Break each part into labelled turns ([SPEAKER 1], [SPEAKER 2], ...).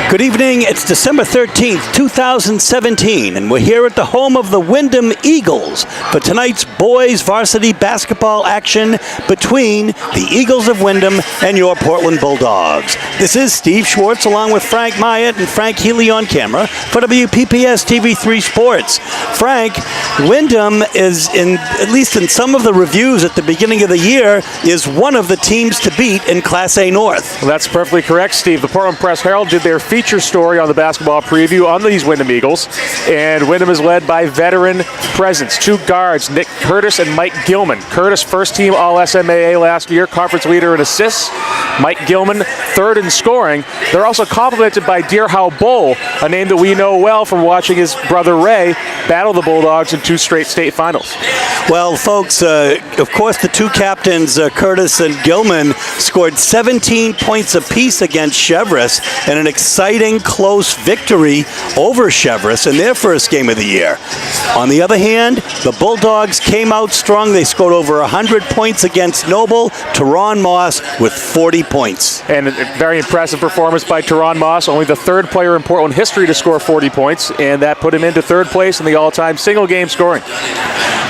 [SPEAKER 1] Good evening. It's December 13th, 2017, and we're here at the home of the Windham Eagles for tonight's boys varsity basketball action between the Eagles of Windham and your Portland Bulldogs. This is Steve Schwartz along with Frank Myatt and Frank Healy on camera for WPPS TV3 Sports. Frank, Windham is, at least in some of the reviews at the beginning of the year, is one of the teams to beat in Class A North.
[SPEAKER 2] Well, that's perfectly correct, Steve. The Portland Press-Herald did their feature story on the basketball preview on these Windham Eagles, and Windham is led by veteran presence, two guards, Nick Curtis and Mike Gilman. Curtis, first-team All-SMAA last year, conference leader in assists. Mike Gilman, third in scoring. They're also complemented by Deerhow Bowl, a name that we know well from watching his brother Ray battle the Bulldogs in two straight state finals.
[SPEAKER 1] Well, folks, of course, the two captains, Curtis and Gilman, scored 17 points apiece against Cheverus in an exciting, close victory over Cheverus in their first game of the year. On the other hand, the Bulldogs came out strong. They scored over 100 points against Noble. Teron Moss with 40 points.
[SPEAKER 2] And a very impressive performance by Teron Moss, only the third player in Portland history to score 40 points, and that put him into third place in the all-time single-game scoring.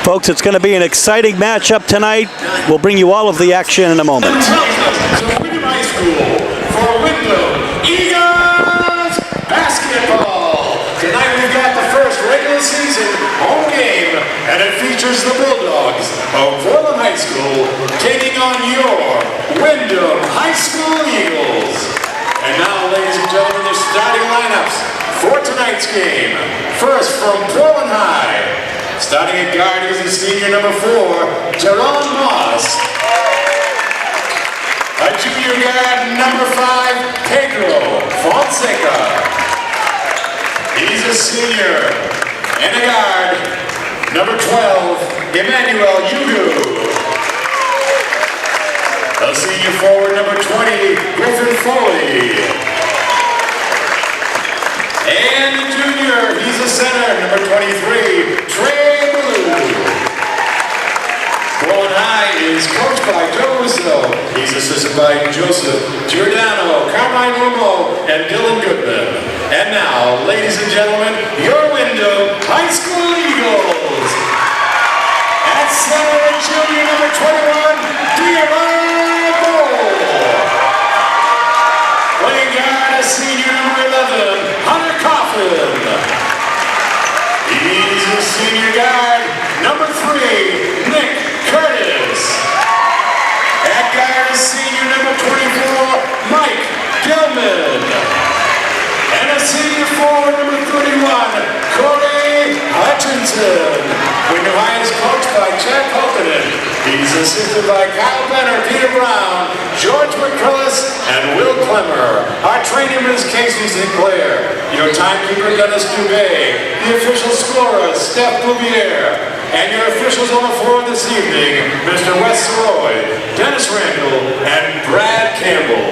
[SPEAKER 1] Folks, it's going to be an exciting matchup tonight. We'll bring you all of the action in a moment.
[SPEAKER 3] Welcome to Windham High School for Windham Eagles basketball. Tonight we've got the first regular season home game, and it features the Bulldogs of Portland High School taking on your Windham High School Eagles. And now, ladies and gentlemen, the starting lineups for tonight's game. First, from Portland High, starting at guard is the senior number 4, Teron Moss. A junior guard, number 5, Pedro Fonseca. He's a senior. And a guard, number 12, Emmanuel Yugu. A senior forward, number 20, Griffin Foley. And a junior, he's a center, number 23, Trey Blue. Portland High is coached by Joe Russo. He's assisted by Joseph Giordano, Carmine Rumo, and Dylan Goodman. And now, ladies and gentlemen, your Windham High School Eagles. At center, junior number 21, Dearborn Bowl. Playing guard, a senior number 11, Hunter Coughlin. He's a senior guard, number 3, Nick Curtis. At guard, a senior number 24, Mike Gilman. And a senior forward, number 31, Corey Hutchinson. Windham High is coached by Jack Hulkinen. He's assisted by Kyle Benner, Peter Brown, George McCrillis, and Will Clemmer. Our trainer is Casey Sinclair. Your timekeeper, Dennis Dubé. The official scorer, Steph Bouvier. And your officials on the floor this evening, Mr. Wes Soroy, Dennis Randall, and Brad Campbell.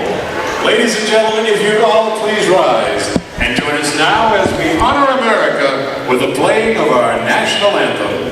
[SPEAKER 3] Ladies and gentlemen, if you'd all please rise and join us now as we honor America with the playing of our national anthem.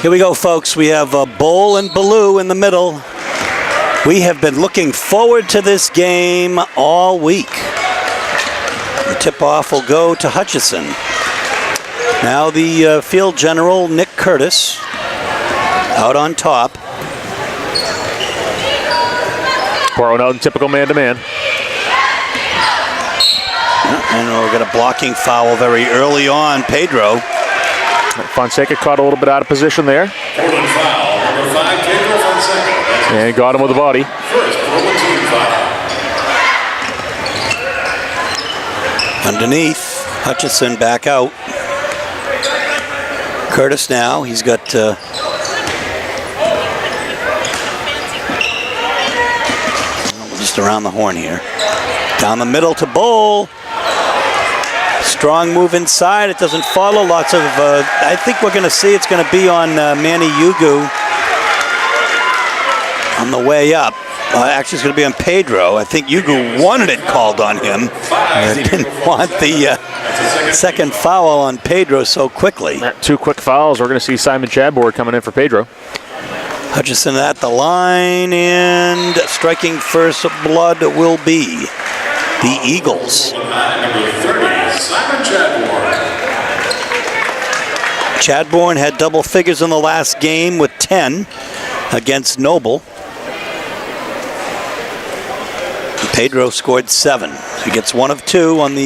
[SPEAKER 1] Here we go, folks. We have Bowl and Ballou in the middle. We have been looking forward to this game all week. The tip-off will go to Hutchison. Now the field general, Nick Curtis, out on top.
[SPEAKER 2] Portland out in typical man-to-man.
[SPEAKER 1] And we'll get a blocking foul very early on, Pedro.
[SPEAKER 2] Fonseca caught a little bit out of position there.
[SPEAKER 3] Portland foul, number 5, Pedro Fonseca.
[SPEAKER 2] And got him with the body.
[SPEAKER 3] First Portland team foul.
[SPEAKER 1] Underneath, Hutchison back out. Curtis now, he's got just around the horn here. Down the middle to Bull. Strong move inside. It doesn't follow. Lots of, I think we're going to see it's going to be on Manny Yugu on the way up. Actually, it's going to be on Pedro. I think Yugu wanted it called on him. Didn't want the second foul on Pedro so quickly.
[SPEAKER 2] 2 quick fouls. We're going to see Simon Chadbourne coming in for Pedro.
[SPEAKER 1] Hutchison at the line, and striking first blood will be the Eagles.
[SPEAKER 3] Number 30, Simon Chadbourne.
[SPEAKER 1] Chadbourne had double figures in the last game with 10 against Noble. Pedro scored 7. He gets 1 of 2 on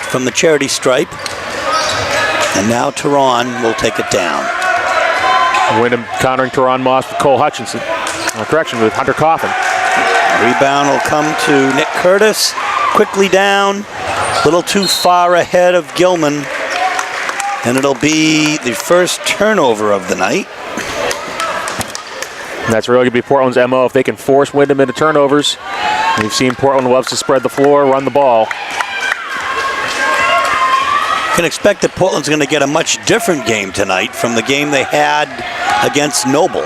[SPEAKER 1] from the charity stripe. And now Tehran will take it down.
[SPEAKER 2] Windham countering Tehran Moss with Cole Hutchinson. Correction, with Hunter Coffin.
[SPEAKER 1] Rebound will come to Nick Curtis. Quickly down. A little too far ahead of Gilman. And it'll be the first turnover of the night.
[SPEAKER 2] And that's really going to be Portland's MO. If they can force Windham into turnovers. We've seen Portland loves to spread the floor, run the ball.
[SPEAKER 1] You can expect that Portland's going to get a much different game tonight from the game they had against Noble.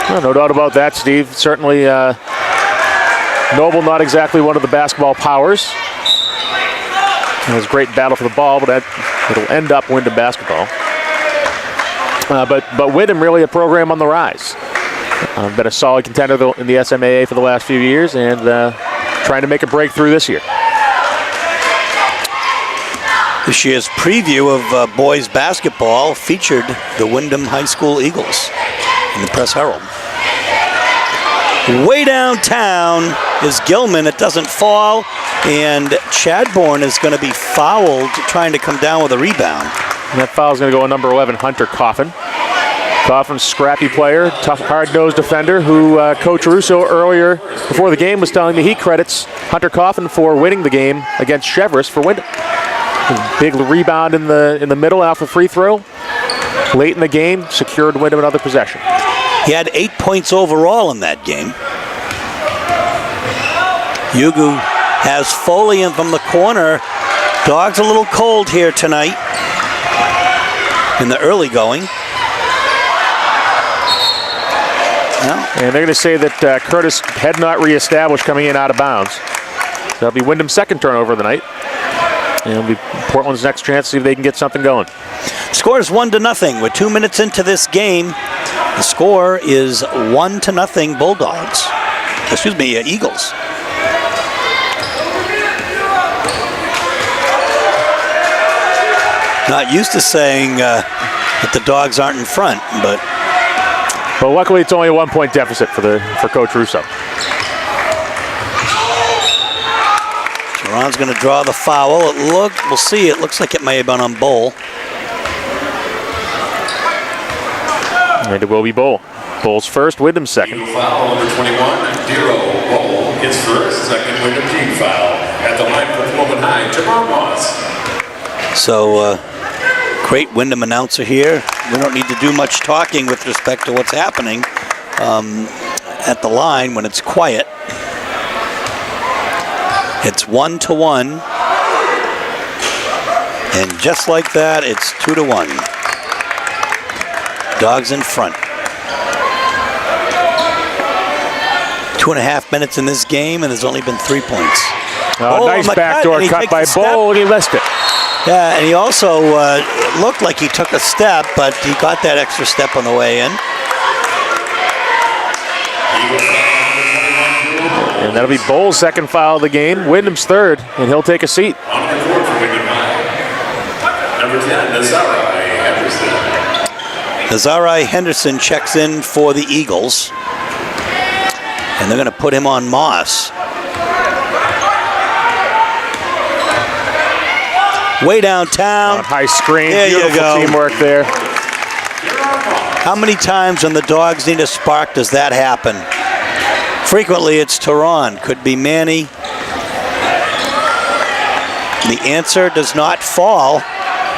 [SPEAKER 2] Well, no doubt about that, Steve. Certainly, Noble not exactly one of the basketball powers. It was a great battle for the ball, but it'll end up Windham basketball. But Windham really a program on the rise. Been a solid contender in the SMAA for the last few years, and trying to make a breakthrough this year.
[SPEAKER 1] This year's preview of boys basketball featured the Windham High School Eagles in the Press Herald. Way downtown is Gilman. It doesn't fall, and Chadbourne is going to be fouled trying to come down with a rebound.
[SPEAKER 2] And that foul is going to go on number 11, Hunter Coffin. Coffin's scrappy player, tough, hard-nosed defender who Coach Russo earlier before the game was telling me he credits Hunter Coffin for winning the game against Chevrolet for Windham. Big rebound in the middle off a free throw. Late in the game, secured Windham another possession.
[SPEAKER 1] He had 8 points overall in that game. Yugu has Foley in from the corner. Dogs a little cold here tonight in the early going.
[SPEAKER 2] And they're going to say that Curtis had not reestablished coming in out of bounds. That'll be Windham's second turnover of the night. And it'll be Portland's next chance to see if they can get something going.
[SPEAKER 1] Score is 1-0. We're 2 minutes into this game. The score is 1-0 Bulldogs. Excuse me, Eagles. Not used to saying that the Dogs aren't in front, but
[SPEAKER 2] luckily it's only a 1-point deficit for Coach Russo.
[SPEAKER 1] Tehran's going to draw the foul. We'll see. It looks like it may have been on Bull.
[SPEAKER 2] And it will be Bull. Bull's first, Windham's second.
[SPEAKER 3] Team foul, number 21, Dero Bull. His first, second Windham team foul. At the line for Portland High, Javon Moss.
[SPEAKER 1] So, great Windham announcer here. We don't need to do much talking with respect to what's happening at the line when it's quiet. It's 1-1. And just like that, it's 2-1. Dogs in front. 2.5 minutes in this game, and there's only been 3 points.
[SPEAKER 2] Nice backdoor cut by Bull, and he missed it.
[SPEAKER 1] Yeah, and he also looked like he took a step, but he got that extra step on the way in.
[SPEAKER 3] Eagle foul,
[SPEAKER 2] And that'll be Bowles' second foul of the game, Windham's third, and he'll take a seat.
[SPEAKER 3] On the court for Windham High. Number 10, Nazarai Henderson.
[SPEAKER 1] Nazarai Henderson checks in for the Eagles. And they're going to put him on Moss. Way downtown.
[SPEAKER 2] High screen,
[SPEAKER 1] there
[SPEAKER 2] beautiful
[SPEAKER 1] you go.
[SPEAKER 2] Teamwork there.
[SPEAKER 1] How many times when the Dogs need a spark does that happen? Frequently it's Tehran, could be Manny. The answer does not fall,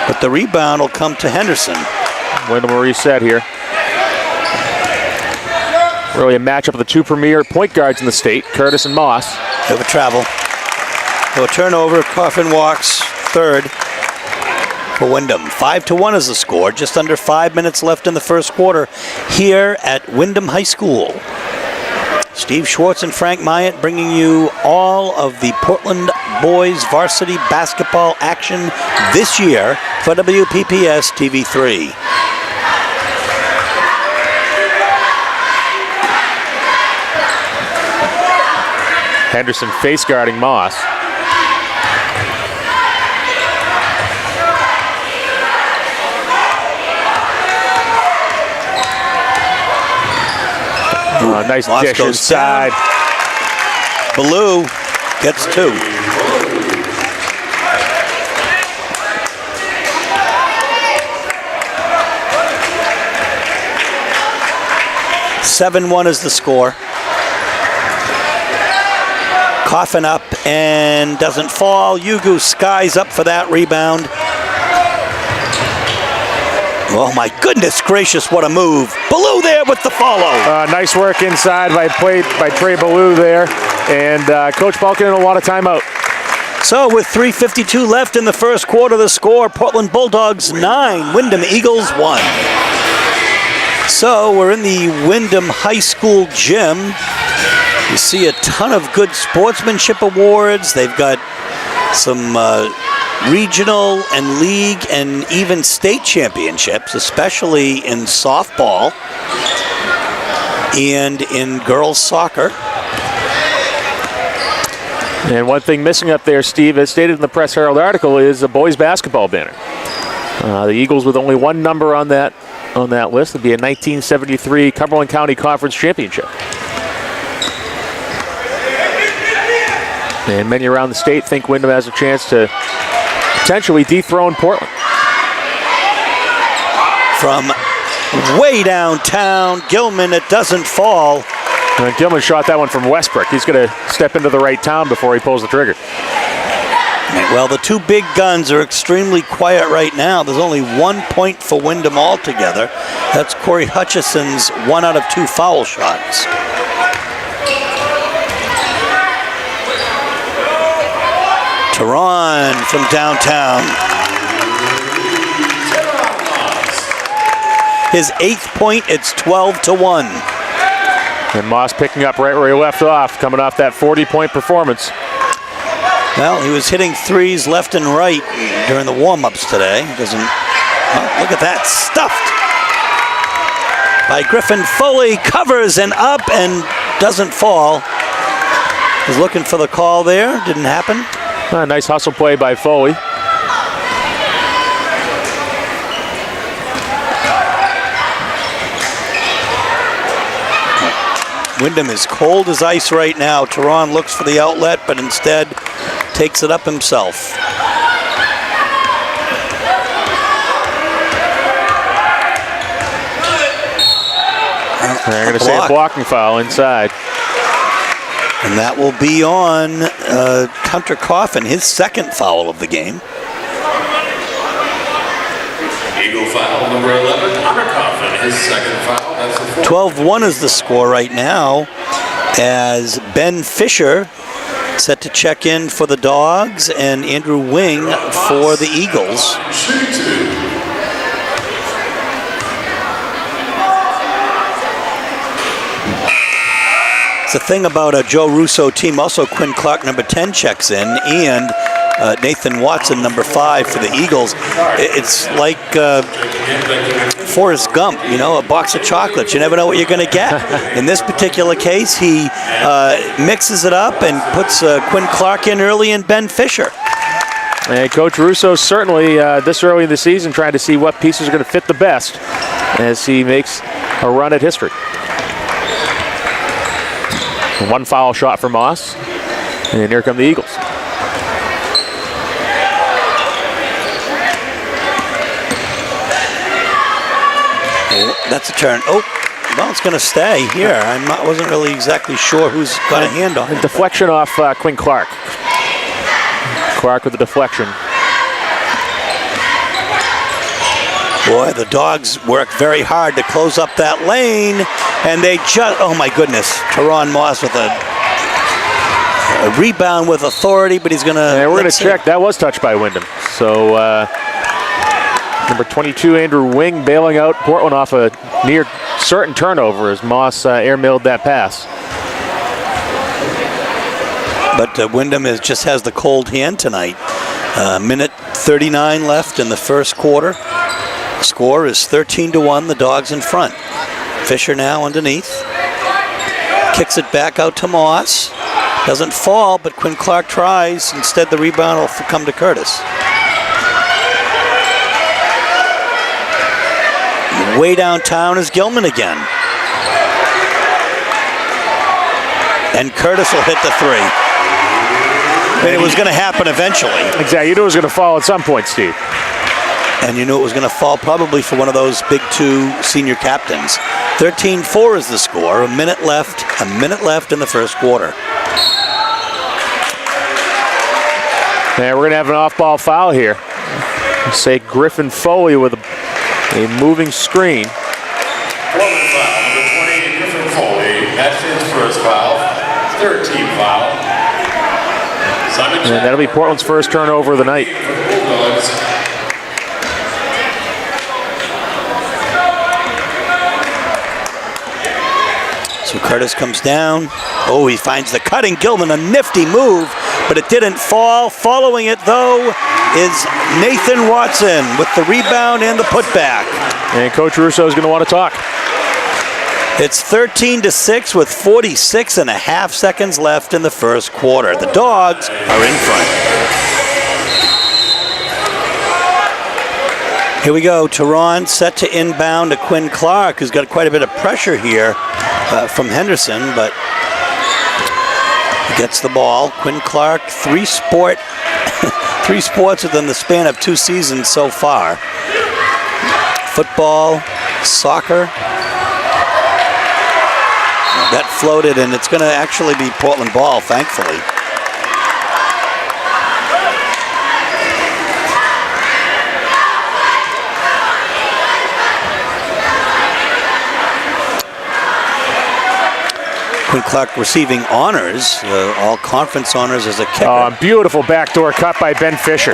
[SPEAKER 1] but the rebound will come to Henderson.
[SPEAKER 2] Windham will reset here. Really a matchup of the two premier point guards in the state, Curtis and Moss.
[SPEAKER 1] They have a travel. So a turnover, Coffin walks third for Windham. 5-1 is the score. Just under 5 minutes left in the first quarter here at Windham High School. Steve Schwartz and Frank Myatt bringing you all of the Portland boys varsity basketball action this year for WPPS TV3.
[SPEAKER 2] Henderson face guarding Moss. Nice
[SPEAKER 1] Moss
[SPEAKER 2] dish
[SPEAKER 1] goes
[SPEAKER 2] inside.
[SPEAKER 1] Ballou gets two. (7-1) is the score. Coffin up and doesn't fall. Yugu skies up for that rebound. Oh my goodness gracious, what a move. Ballou there with the follow.
[SPEAKER 2] Nice work inside by Trey Ballou there. And Coach Balkin will want a timeout.
[SPEAKER 1] So with 3:52 left in the first quarter, the score, Portland Bulldogs 9, Windham Eagles 1. So we're in the Windham High School gym. You see a ton of good sportsmanship awards. They've got some regional and league and even state championships, especially in softball and in girls soccer.
[SPEAKER 2] And one thing missing up there, Steve, as stated in the Press Herald article, is a boys basketball banner. The Eagles with only one number on that list would be a 1973 Cumberland County Conference Championship. And many around the state think Windham has a chance to potentially dethrone Portland.
[SPEAKER 1] From way downtown, Gilman, it doesn't fall.
[SPEAKER 2] And Gilman shot that one from Westbrook. He's going to step into the right town before he pulls the trigger.
[SPEAKER 1] Well, the two big guns are extremely quiet right now. There's only 1 point for Windham altogether. That's Corey Hutchison's 1 out of 2 foul shots. Tehran from downtown. His 8th point, it's 12-1.
[SPEAKER 2] And Moss picking up right where he left off, coming off that 40-point performance.
[SPEAKER 1] Well, he was hitting threes left and right during the warm-ups today. Look at that, stuffed by Griffin. Foley covers and up and doesn't fall. Was looking for the call there, didn't happen.
[SPEAKER 2] Nice hustle play by Foley.
[SPEAKER 1] Windham is cold as ice right now. Tehran looks for the outlet, but instead takes it up himself.
[SPEAKER 2] They're going to say a blocking foul inside.
[SPEAKER 1] And that will be on Hunter Coffin, his 2nd foul of the game.
[SPEAKER 3] Eagle foul number 11, Hunter Coffin, his 2nd foul. That's the
[SPEAKER 1] 12-1 is the score right now, as Ben Fisher set to check in for the Dogs and Andrew Wing for the Eagles. It's the thing about a Joe Russo team. Also, Quinn Clark, number 10, checks in, and Nathan Watson, number 5 for the Eagles. It's like Forrest Gump, you know, a box of chocolates. You never know what you're going to get. In this particular case, he mixes it up and puts Quinn Clark in early and Ben Fisher.
[SPEAKER 2] And Coach Russo certainly this early in the season trying to see what pieces are going to fit the best as he makes a run at history. One foul shot for Moss, and here come the Eagles.
[SPEAKER 1] That's a turn. Oh, well, it's going to stay here. I wasn't really exactly sure who's got a hand on it.
[SPEAKER 2] Deflection off Quinn Clark. Clark with the deflection.
[SPEAKER 1] Boy, the Dogs work very hard to close up that lane, and they just, oh my goodness, Teron Moss with a rebound with authority, but he's going to...
[SPEAKER 2] And we're going to check. That was touched by Windham. So number 22, Andrew Wing, bailing out Portland off a near certain turnover as Moss air-milled that pass.
[SPEAKER 1] But Windham just has the cold hand tonight. Minute 39 left in the first quarter. Score is 13-1, the Dogs in front. Fisher now underneath. Kicks it back out to Moss. Doesn't fall, but Quinn Clark tries. Instead, the rebound will come to Curtis. Way downtown is Gilman again. And Curtis will hit the 3. And it was going to happen eventually.
[SPEAKER 2] Exactly. You knew it was going to fall at some point, Steve.
[SPEAKER 1] And you knew it was going to fall probably for one of those big 2 senior captains. 13-4 is the score. A minute left in the first quarter.
[SPEAKER 2] And we're going to have an off-ball foul here. Say Griffin Foley with a moving screen.
[SPEAKER 3] Portland foul, number 20, Griffin Foley. That's his first foul. 3rd team foul.
[SPEAKER 2] And that'll be Portland's first turnover of the night.
[SPEAKER 1] So Curtis comes down. Oh, he finds the cutting Gilman, a nifty move, but it didn't fall. Following it, though, is Nathan Watson with the rebound and the putback.
[SPEAKER 2] And Coach Russo is going to want to talk.
[SPEAKER 1] It's 13-6 with 46.5 seconds left in the first quarter. The Dogs are in front. Here we go. Teron set to inbound to Quinn Clark, who's got quite a bit of pressure here from Henderson, but he gets the ball. Quinn Clark, 3 sports within the span of 2 seasons so far. Football, soccer. That floated, and it's going to actually be Portland ball, thankfully. Quinn Clark receiving honors, all conference honors as a kicker.
[SPEAKER 2] Oh, beautiful backdoor cut by Ben Fisher.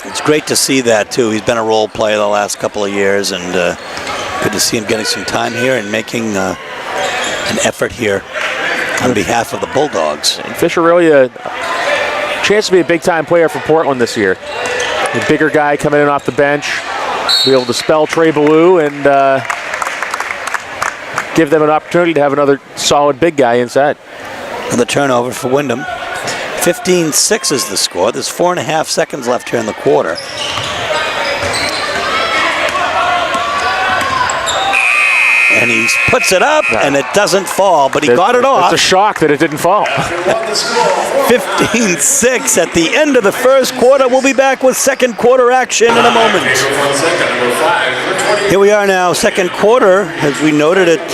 [SPEAKER 1] It's great to see that, too. He's been a role player the last couple of years, and good to see him getting some time here and making an effort here on behalf of the Bulldogs.
[SPEAKER 2] And Fisher really a chance to be a big-time player for Portland this year. A bigger guy coming in off the bench, be able to spell Trey Ballou and give them an opportunity to have another solid big guy inside.
[SPEAKER 1] Another turnover for Windham. 15-6 is the score. There's 4.5 seconds left here in the quarter. And he puts it up, and it doesn't fall, but he got it off.
[SPEAKER 2] It's a shock that it didn't fall.
[SPEAKER 1] 15-6 at the end of the first quarter. We'll be back with second quarter action in a moment. Here we are now, second quarter. As we noted it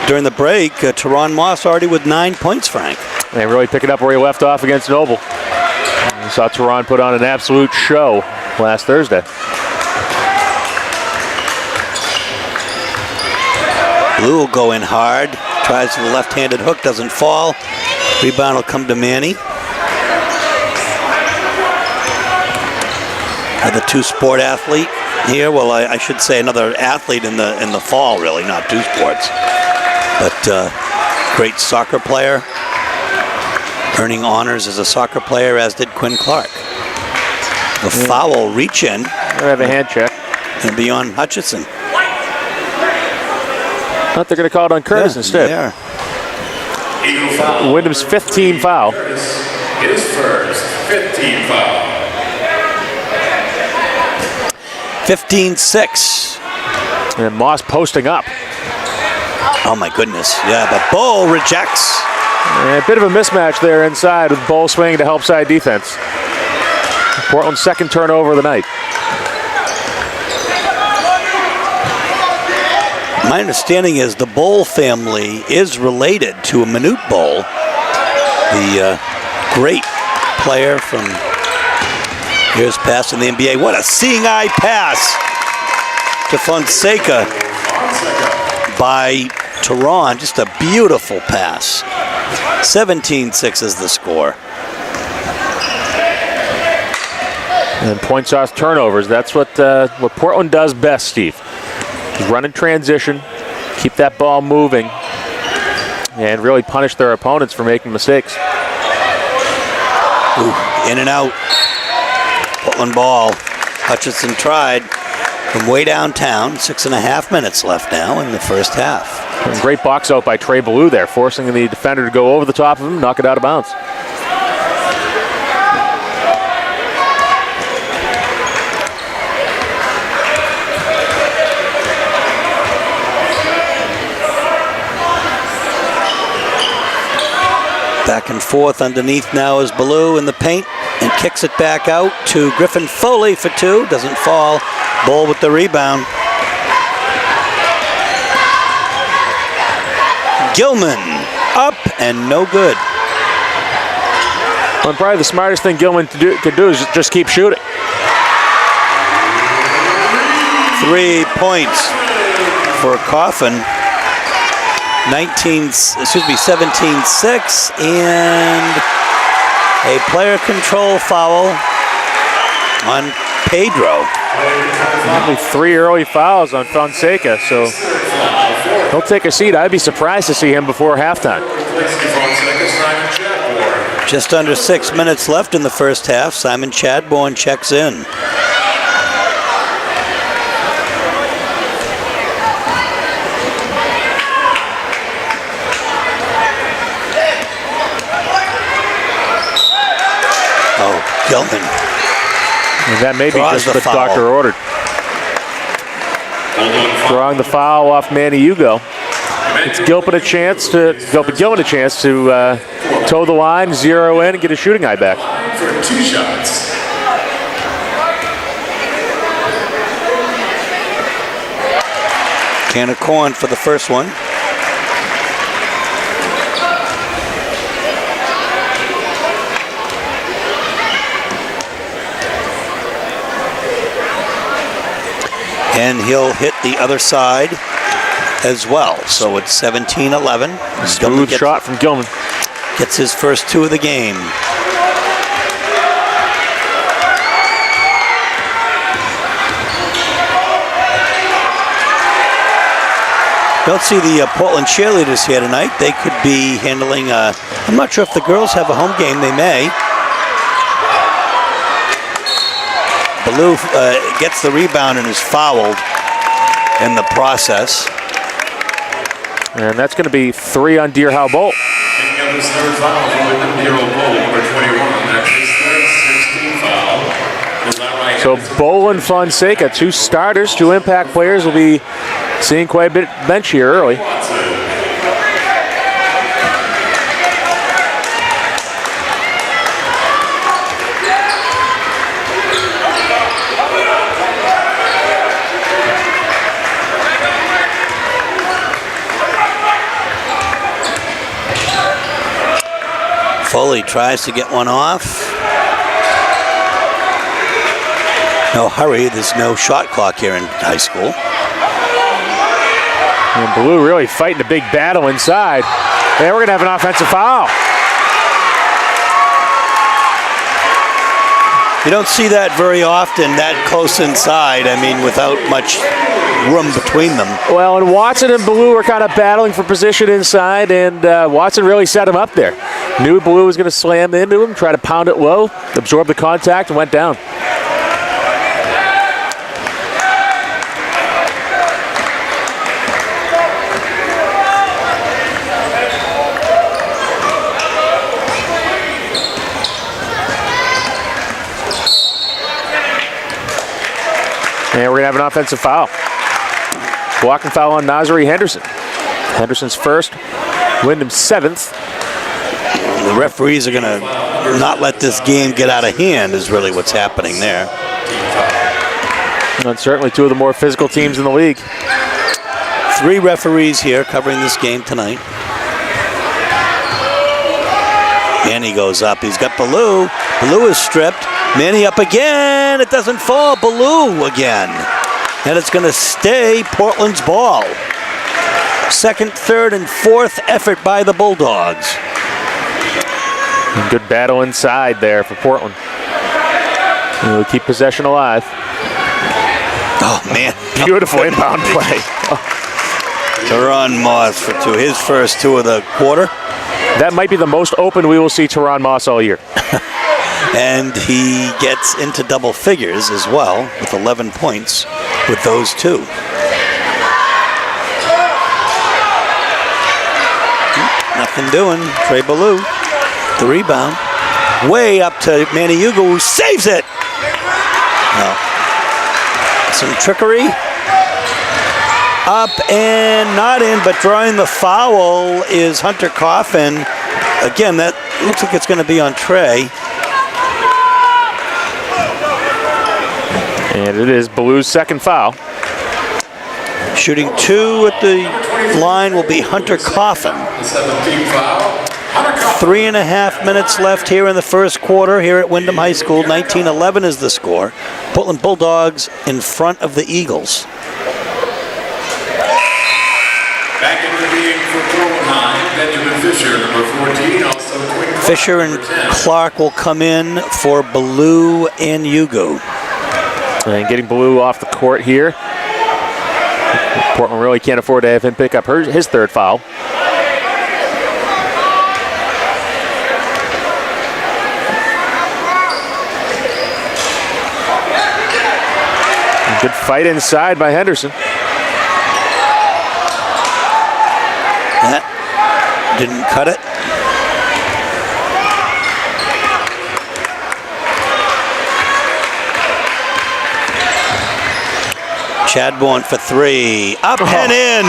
[SPEAKER 1] during the break, Teron Moss already with 9 points, Frank.
[SPEAKER 2] They really pick it up where he left off against Noble. We saw Teron put on an absolute show last Thursday.
[SPEAKER 1] Blue will go in hard. Tries the left-handed hook, doesn't fall. Rebound will come to Manny. Another 2-sport athlete here. Well, I should say another athlete in the fall, really, not 2 sports. But Great soccer player, earning honors as a soccer player, as did Quinn Clark. The foul reach in.
[SPEAKER 2] They have a hand check.
[SPEAKER 1] And be on Hutchinson.
[SPEAKER 2] Thought they're going to call it on Curtis instead.
[SPEAKER 1] Yeah.
[SPEAKER 2] Windham's 15 foul.
[SPEAKER 3] His first 15 foul.
[SPEAKER 1] 15-6.
[SPEAKER 2] And Moss posting up.
[SPEAKER 1] Oh my goodness. Yeah, but Bull rejects.
[SPEAKER 2] And a bit of a mismatch there inside with Bull swinging to help side defense. Portland's second turnover of the night.
[SPEAKER 1] My understanding is the Bull family is related to a Manute Bull, the great player from years past in the NBA. What a seeing eye pass to Fonseca by Tehran. Just a beautiful pass. 17-6 is the score.
[SPEAKER 2] And points off turnovers. That's what Portland does best, Steve. Run in transition, keep that ball moving, and really punish their opponents for making mistakes.
[SPEAKER 1] Ooh, in and out. Portland ball. Hutchinson tried from way downtown. 6.5 minutes left now in the first half.
[SPEAKER 2] And great box out by Trey Ballou there, forcing the defender to go over the top of him, knock it out of bounds.
[SPEAKER 1] Back and forth underneath now is Ballou in the paint and kicks it back out to Griffin Foley for two. Doesn't fall. Bull with the rebound. Gilman up and no good.
[SPEAKER 2] Well, probably the smartest thing Gilman could do is just keep shooting.
[SPEAKER 1] 3 points for Coffin. 17-6 and a player control foul on Pedro.
[SPEAKER 2] Only 3 early fouls on Fonseca, so he'll take a seat. I'd be surprised to see him before halftime.
[SPEAKER 1] Just under 6 minutes left in the first half. Simon Chadbourne checks in. Gilman.
[SPEAKER 2] And that may be just what the doctor ordered. Drawing the foul off Manny Hugo. It's Gilman a chance to toe the line, zero in, and get a shooting eye back.
[SPEAKER 3] For 2 shots.
[SPEAKER 1] Can of corn for the first one. And he'll hit the other side as well. So it's 17-11.
[SPEAKER 2] Smooth shot from Gilman.
[SPEAKER 1] Gets his first 2 of the game. Don't see the Portland cheerleaders here tonight. They could be handling, I'm not sure if the girls have a home game. They may. Ballou gets the rebound and is fouled in the process.
[SPEAKER 2] And that's going to be 3 on Deerhow Bolt.
[SPEAKER 3] Picking up his third foul for Deerhow Bolt, number 21. That's his third 16 foul.
[SPEAKER 2] So Bowl and Fonseca, 2 starters, 2 impact players, will be seeing quite a bit bench here early.
[SPEAKER 1] Foley tries to get one off. No hurry, there's no shot clock here in high school.
[SPEAKER 2] And Ballou really fighting a big battle inside. And we're going to have an offensive foul.
[SPEAKER 1] You don't see that very often, that close inside. I mean, without much room between them.
[SPEAKER 2] Well, and Watson and Ballou were kind of battling for position inside, and Watson really set him up there. Knew Ballou was going to slam into him, try to pound it low, absorb the contact, and went down. And we're going to have an offensive foul. Blocking foul on Nazari Henderson. Henderson's first, Windham's 7th.
[SPEAKER 1] The referees are going to not let this game get out of hand is really what's happening there.
[SPEAKER 2] And certainly two of the more physical teams in the league.
[SPEAKER 1] 3 referees here covering this game tonight. Manny goes up. He's got Ballou. Ballou is stripped. Manny up again. It doesn't fall. Ballou again. And it's going to stay Portland's ball. Second, third, and fourth effort by the Bulldogs.
[SPEAKER 2] Good battle inside there for Portland. They'll keep possession alive.
[SPEAKER 1] Oh, man.
[SPEAKER 2] Beautiful inbound play.
[SPEAKER 1] Teron Moss for 2. His first 2 of the quarter.
[SPEAKER 2] That might be the most open we will see Teron Moss all year.
[SPEAKER 1] And he gets into double figures as well with 11 points with those 2. Nothing doing. Trey Ballou, the rebound. Way up to Manny Ugo, who saves it. No. Some trickery. Up and not in, but drawing the foul is Hunter Coffin. Again, that looks like it's going to be on Trey.
[SPEAKER 2] And it is Ballou's second foul.
[SPEAKER 1] Shooting 2 at the line will be Hunter Coffin. 3.5 minutes left here in the first quarter here at Windham High School. 19-11 is the score. Portland Bulldogs in front of the Eagles.
[SPEAKER 3] Back in the game for Portland High, Benjamin Fisher, number 14, also quick.
[SPEAKER 1] Fisher and Clark will come in for Ballou and Ugo.
[SPEAKER 2] And getting Ballou off the court here. Portland really can't afford to have him pick up his third foul. Good fight inside by Henderson.
[SPEAKER 1] That didn't cut it. Chadbourne for 3. Up and in.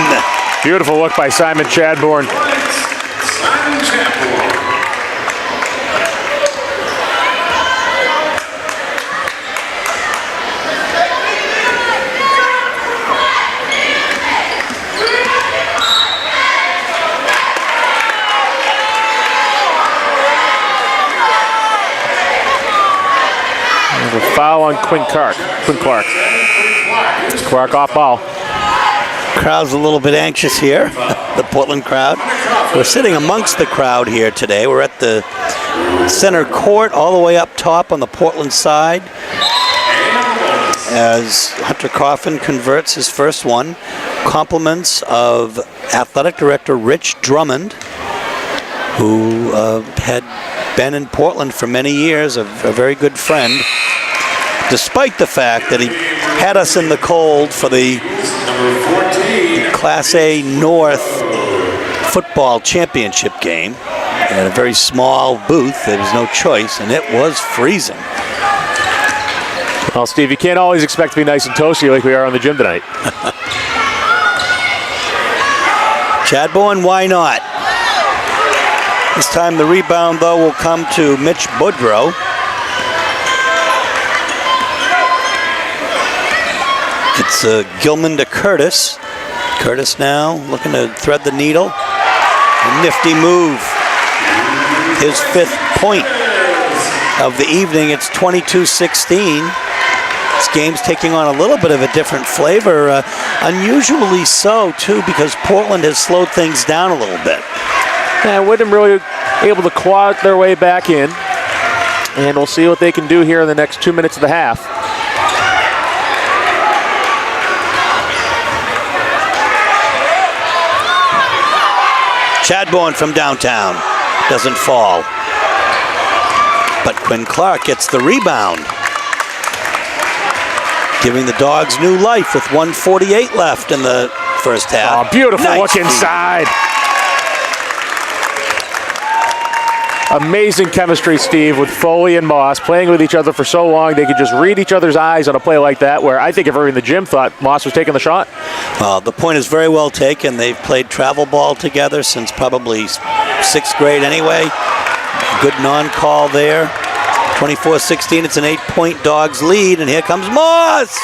[SPEAKER 2] Beautiful look by Simon Chadbourne.
[SPEAKER 3] Simon Chadbourne.
[SPEAKER 2] There's a foul on Quinn Clark. Clark off ball.
[SPEAKER 1] Crowd's a little bit anxious here, the Portland crowd. We're sitting amongst the crowd here today. We're at the center court all the way up top on the Portland side as Hunter Coffin converts his first one. Compliments of Athletic Director Rich Drummond, who had been in Portland for many years, a very good friend, despite the fact that he had us in the cold for the Class A North football championship game. At a very small booth, there was no choice, and it was freezing.
[SPEAKER 2] Well, Steve, you can't always expect to be nice and toasty like we are on the gym tonight.
[SPEAKER 1] Chadbourne, why not? This time the rebound, though, will come to Mitch Boudreau. It's Gilman to Curtis. Curtis now looking to thread the needle. A nifty move. His 5th point of the evening. It's 22-16. This game's taking on a little bit of a different flavor. Unusually so, too, because Portland has slowed things down a little bit.
[SPEAKER 2] Yeah, Windham really able to claw their way back in. and we'll see what they can do here in the next 2 minutes of the half.
[SPEAKER 1] Chadbourne from downtown doesn't fall. But Quinn Clark gets the rebound, giving the Dogs new life with 1:48 left in the first half.
[SPEAKER 2] Oh, beautiful
[SPEAKER 1] Nice
[SPEAKER 2] look
[SPEAKER 1] feed.
[SPEAKER 2] inside. Amazing chemistry, Steve, with Foley and Moss playing with each other for so long. They could just read each other's eyes on a play like that, where I think everyone in the gym thought Moss was taking the shot.
[SPEAKER 1] Well, the point is very well taken. They've played travel ball together since probably 6th grade anyway. Good non-call there. 24-16, it's an 8-point Dogs lead, and here comes Moss.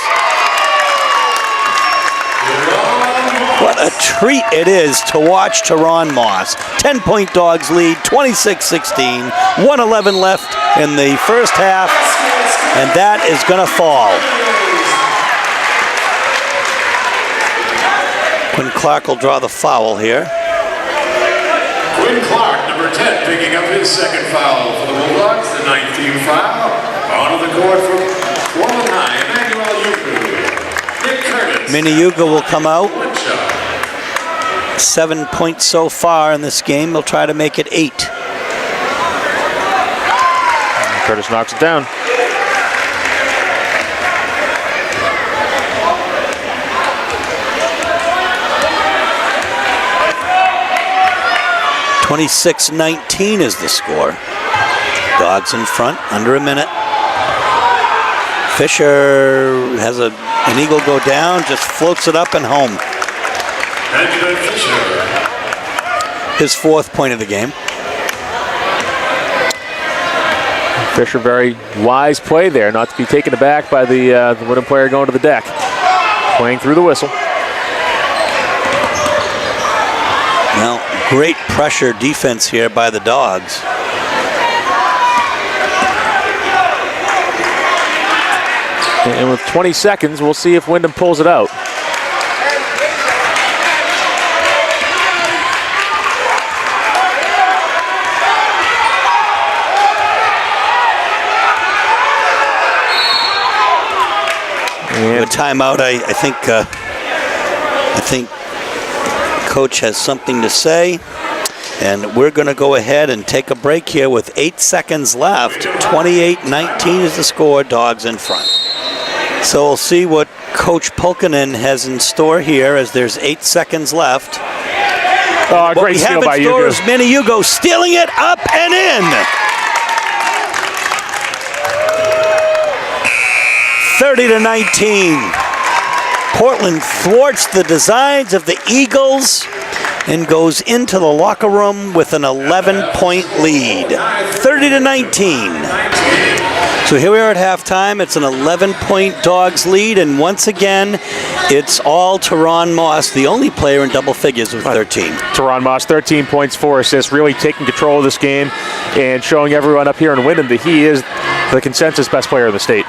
[SPEAKER 1] What a treat it is to watch Teron Moss. 10-point Dogs lead, 26-16, 1:11 left in the first half, and that is gonna fall. Quinn Clark will draw the foul here.
[SPEAKER 3] Quinn Clark, number 10, picking up his second foul for the Bulldogs, the 9th team foul. Onto the court for Wallenheim, Emmanuel Yuku. Nick Curtis.
[SPEAKER 1] Mini Yuga will come out.
[SPEAKER 3] One shot.
[SPEAKER 1] 7 points so far in this game. They'll try to make it 8.
[SPEAKER 2] Curtis knocks it down.
[SPEAKER 1] (26-19) is the score. Dogs in front, under a minute. Fisher has an eagle go down, just floats it up and home.
[SPEAKER 3] Benjamin Fisher.
[SPEAKER 1] His 4th point of the game.
[SPEAKER 2] Fisher, very wise play there, not to be taken aback by the Windham player going to the deck. Playing through the whistle.
[SPEAKER 1] Well, great pressure defense here by the Dogs.
[SPEAKER 2] And with 20 seconds, we'll see if Windham pulls it out.
[SPEAKER 1] A timeout. I think Coach has something to say, and we're going to go ahead and take a break here with 8 seconds left. 28-19 is the score. Dogs in front. So we'll see what Coach Pulkkinen has in store here as there's 8 seconds left.
[SPEAKER 2] Oh, great steal by Yugo.
[SPEAKER 1] What we have in store is Mini Yugo stealing it up and in. 30-19. Portland thwarts the designs of the Eagles and goes into the locker room with an 11-point lead. 30-19. So here we are at halftime. It's an 11-point Dogs lead, and once again, it's all Teron Moss, the only player in double figures with 13.
[SPEAKER 2] Teron Moss, 13 points, 4 assists, really taking control of this game and showing everyone up here in Windham that he is the consensus best player in the state.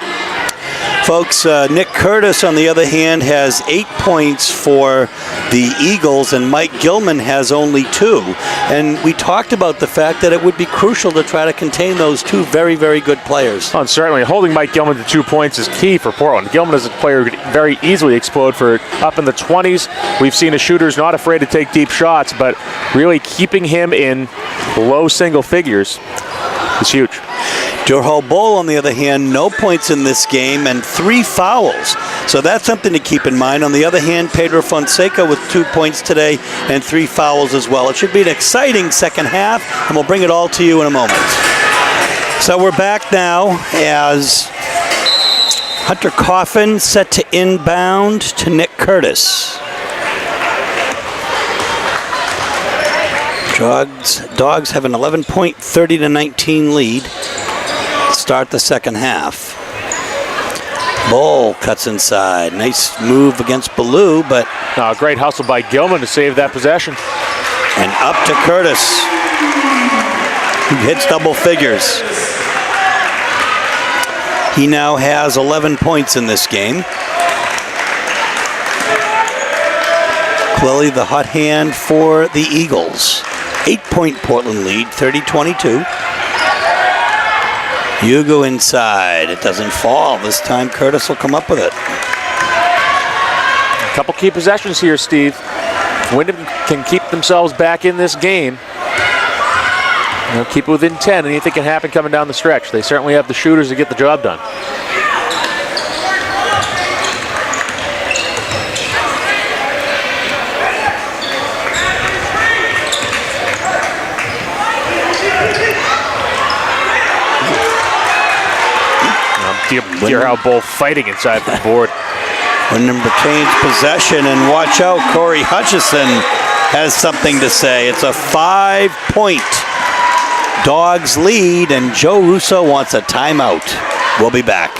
[SPEAKER 1] Folks, Nick Curtis, on the other hand, has 8 points for the Eagles, and Mike Gilman has only 2. And we talked about the fact that it would be crucial to try to contain those two very, very good players.
[SPEAKER 2] Oh, and certainly, holding Mike Gilman to 2 points is key for Portland. Gilman is a player who could very easily explode for up in the 20s. We've seen a shooter's not afraid to take deep shots, but really keeping him in low single figures is huge.
[SPEAKER 1] Jorhol Bowl, on the other hand, no points in this game and 3 fouls. So that's something to keep in mind. On the other hand, Pedro Fonseca with 2 points today and 3 fouls as well. It should be an exciting second half, and we'll bring it all to you in a moment. So we're back now as Hunter Coffin set to inbound to Nick Curtis. Dogs have an 11-point, 30-19 lead. Start the second half. Bull cuts inside. Nice move against Ballou, but...
[SPEAKER 2] Great hustle by Gilman to save that possession.
[SPEAKER 1] And up to Curtis, who hits double figures. He now has 11 points in this game. Clearly the hot hand for the Eagles. 8-point Portland lead, 30-22. Hugo inside. It doesn't fall. This time Curtis will come up with it.
[SPEAKER 2] A couple key possessions here, Steve. Windham can keep themselves back in this game. Keep it within 10. Anything can happen coming down the stretch. They certainly have the shooters to get the job done. Dear how both fighting inside the board.
[SPEAKER 1] Windham retains possession, and watch out, Corey Hutchison has something to say. It's a 5-point Dogs lead, and Joe Russo wants a timeout. We'll be back.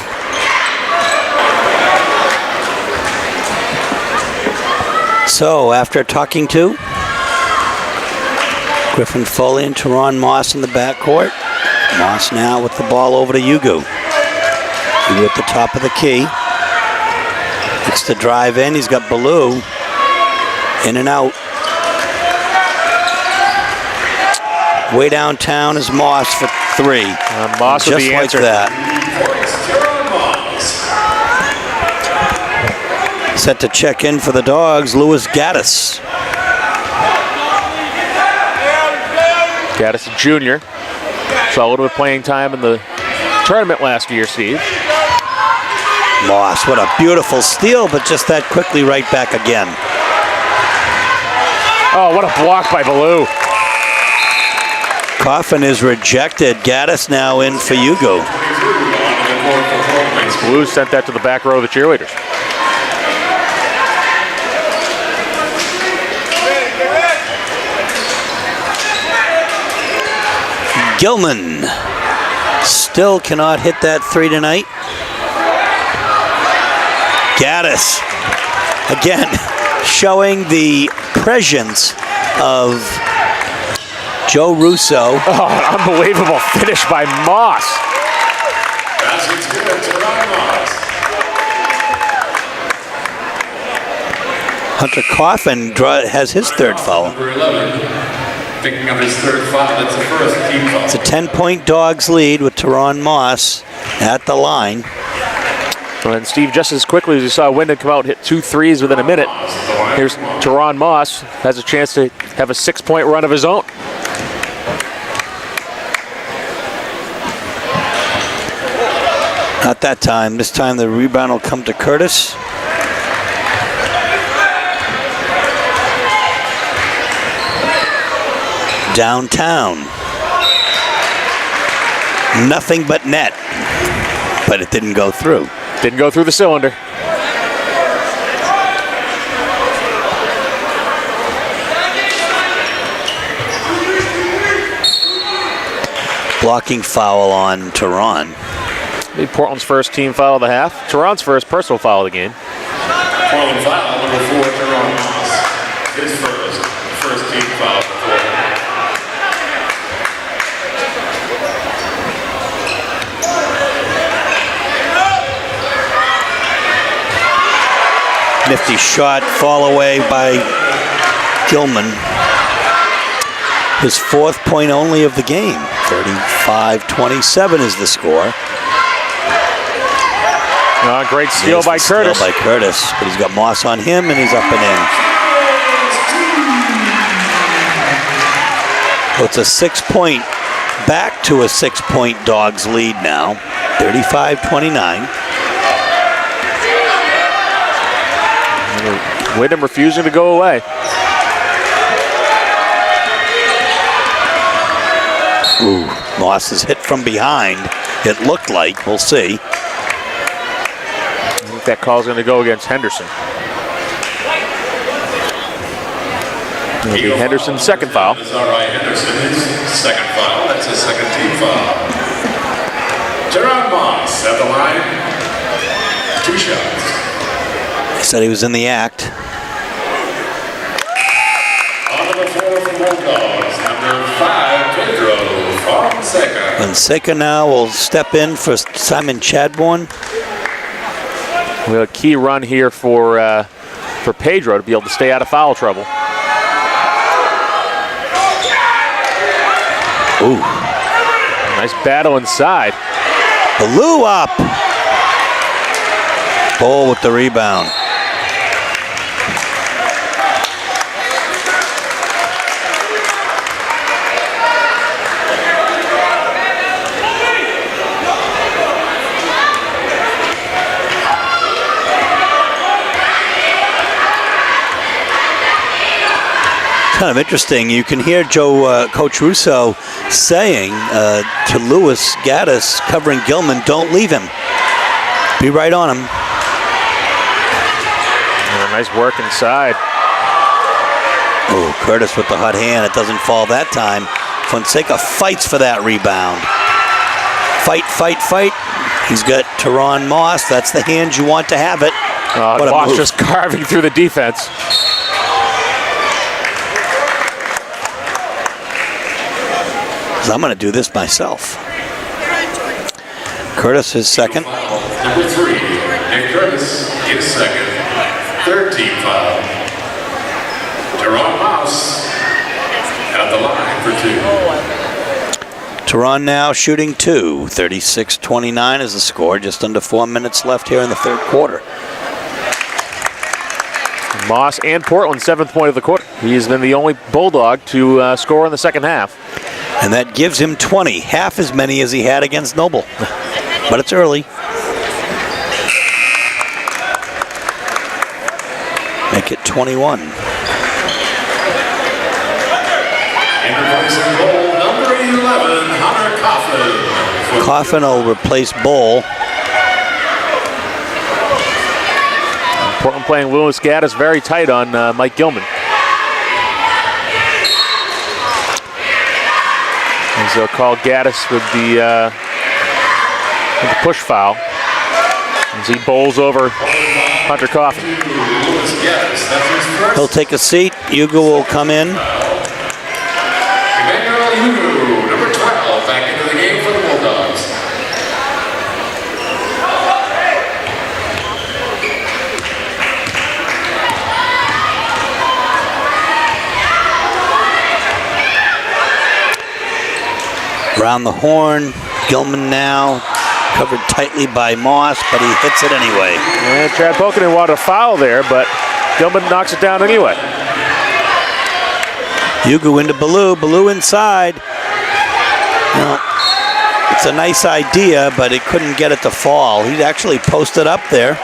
[SPEAKER 1] So, after talking to Griffin Foley and Teron Moss in the backcourt, Moss now with the ball over to Hugo. Hugo at the top of the key. It's the drive in. He's got Ballou in and out. Way downtown is Moss for three.
[SPEAKER 2] Moss with
[SPEAKER 1] just
[SPEAKER 2] the
[SPEAKER 1] like
[SPEAKER 2] answer.
[SPEAKER 1] That. Set to check in for the Dogs, Louis Gaddis.
[SPEAKER 2] Gaddis, a junior. Saw a little bit of playing time in the tournament last year, Steve.
[SPEAKER 1] Moss, what a beautiful steal, but just that quickly right back again.
[SPEAKER 2] Oh, what a block by Ballou.
[SPEAKER 1] Coffin is rejected. Gaddis now in for Hugo.
[SPEAKER 2] Ballou sent that to the back row of the cheerleaders.
[SPEAKER 1] Gilman still cannot hit that three tonight. Gaddis, again, showing the presence of Joe Russo.
[SPEAKER 2] Oh, an unbelievable finish by Moss.
[SPEAKER 1] Hunter Coffin has his third foul.
[SPEAKER 3] Number 11, picking up his third foul. That's the first team foul.
[SPEAKER 1] It's a 10-point Dogs lead with Teron Moss at the line.
[SPEAKER 2] And Steve, just as quickly as you saw Windham come out and hit 2 threes within a minute, here's Teron Moss, has a chance to have a 6-point run of his own.
[SPEAKER 1] Not that time. This time the rebound will come to Curtis. Downtown. Nothing but net. But it didn't go through.
[SPEAKER 2] Didn't go through the cylinder.
[SPEAKER 1] Blocking foul on Teron.
[SPEAKER 2] Maybe Portland's first team foul of the half. Teron's first personal foul of the game.
[SPEAKER 3] Portland foul, number 4, Teron Moss. His first team foul for Portland.
[SPEAKER 1] Nifty shot, fall away by Gilman. His 4th point only of the game. 35-27 is the score.
[SPEAKER 2] Great steal by Curtis.
[SPEAKER 1] Steal by Curtis, but he's got Moss on him and he's up and in. So it's a 6-point, back to a 6-point Dogs lead now. 35-29.
[SPEAKER 2] Windham refusing to go away.
[SPEAKER 1] Ooh, Moss is hit from behind. It looked like, we'll see.
[SPEAKER 2] I think that call's going to go against Henderson. It'll be Henderson's second foul.
[SPEAKER 3] It's all right, Henderson's second foul. That's his second team foul. Teron Moss at the line. 2 shots.
[SPEAKER 1] He said he was in the act.
[SPEAKER 3] On number 4 from Bulldogs, number 5, Pedro Fonseca.
[SPEAKER 1] Fonseca now will step in for Simon Chadbourne.
[SPEAKER 2] We have a key run here for Pedro to be able to stay out of foul trouble.
[SPEAKER 1] Ooh.
[SPEAKER 2] Nice battle inside.
[SPEAKER 1] Blew up. Bowl with the rebound. Kind of interesting. You can hear Coach Russo saying to Lewis Gaddis covering Gilman, don't leave him. Be right on him.
[SPEAKER 2] Nice work inside.
[SPEAKER 1] Oh, Curtis with the hot hand. It doesn't fall that time. Fonseca fights for that rebound. Fight, fight, fight. He's got Teron Moss. That's the hand you want to have it.
[SPEAKER 2] Moss just carving through the defense.
[SPEAKER 1] I'm going to do this myself. Curtis is second.
[SPEAKER 3] Number 3, and Curtis is second. Third team foul. Teron Moss at the line for 2.
[SPEAKER 1] Teron now shooting 2. 36-29 is the score. Just under 4 minutes left here in the third quarter.
[SPEAKER 2] Moss and Portland, 7th point of the quarter. He's been the only Bulldog to score in the second half.
[SPEAKER 1] And that gives him 20, half as many as he had against Noble. But it's early. Make it 21.
[SPEAKER 3] And replacing goal number 11, Hunter Coffin.
[SPEAKER 1] Coffin will replace Bull.
[SPEAKER 2] Portland playing Lewis Gaddis very tight on Mike Gilman. As they'll call Gaddis with the push foul as he bowls over Hunter Coffin.
[SPEAKER 1] He'll take a seat. Hugo will come in.
[SPEAKER 3] Emmanuel Hugo, number 12, back into the game for the Bulldogs.
[SPEAKER 1] Around the horn, Gilman now covered tightly by Moss, but he hits it anyway.
[SPEAKER 2] And Chad Pokanen wanted a foul there, but Gilman knocks it down anyway.
[SPEAKER 1] Hugo into Ballou, Ballou inside. Well, it's a nice idea, but it couldn't get it to fall. He actually posted up there.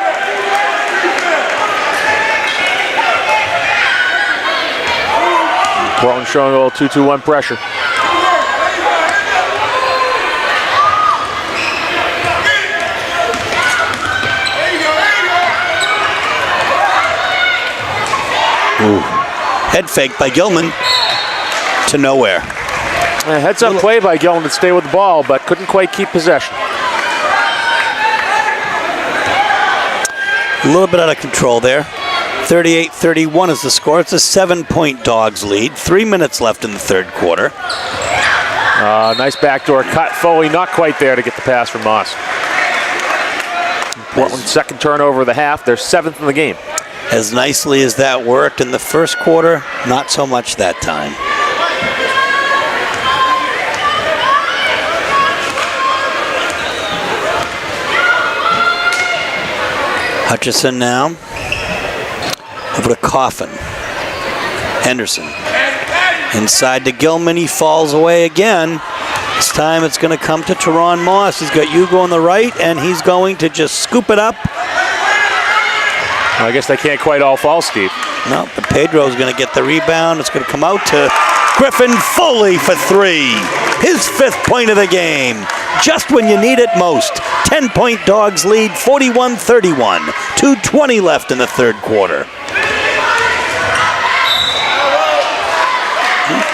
[SPEAKER 2] Portland showing a little 2-2-1 pressure.
[SPEAKER 1] Ooh. Head fake by Gilman to nowhere.
[SPEAKER 2] Heads up play by Gilman to stay with the ball, but couldn't quite keep possession.
[SPEAKER 1] A little bit out of control there. 38-31 is the score. It's a 7-point Dogs lead. 3 minutes left in the third quarter.
[SPEAKER 2] Nice backdoor cut. Foley not quite there to get the pass from Moss. Portland's second turnover of the half. They're 7th in the game.
[SPEAKER 1] As nicely as that worked in the first quarter, not so much that time. Hutchison now. Over to Coffin. Henderson. Inside to Gilman, he falls away again. This time it's going to come to Teron Moss. He's got Hugo on the right, and he's going to just scoop it up.
[SPEAKER 2] Well, I guess they can't quite all fall, Steve.
[SPEAKER 1] No, but Pedro's going to get the rebound. It's going to come out to Griffin Foley for 3. His 5th point of the game. Just when you need it most. 10-point Dogs lead, 41-31. 2:20 left in the third quarter.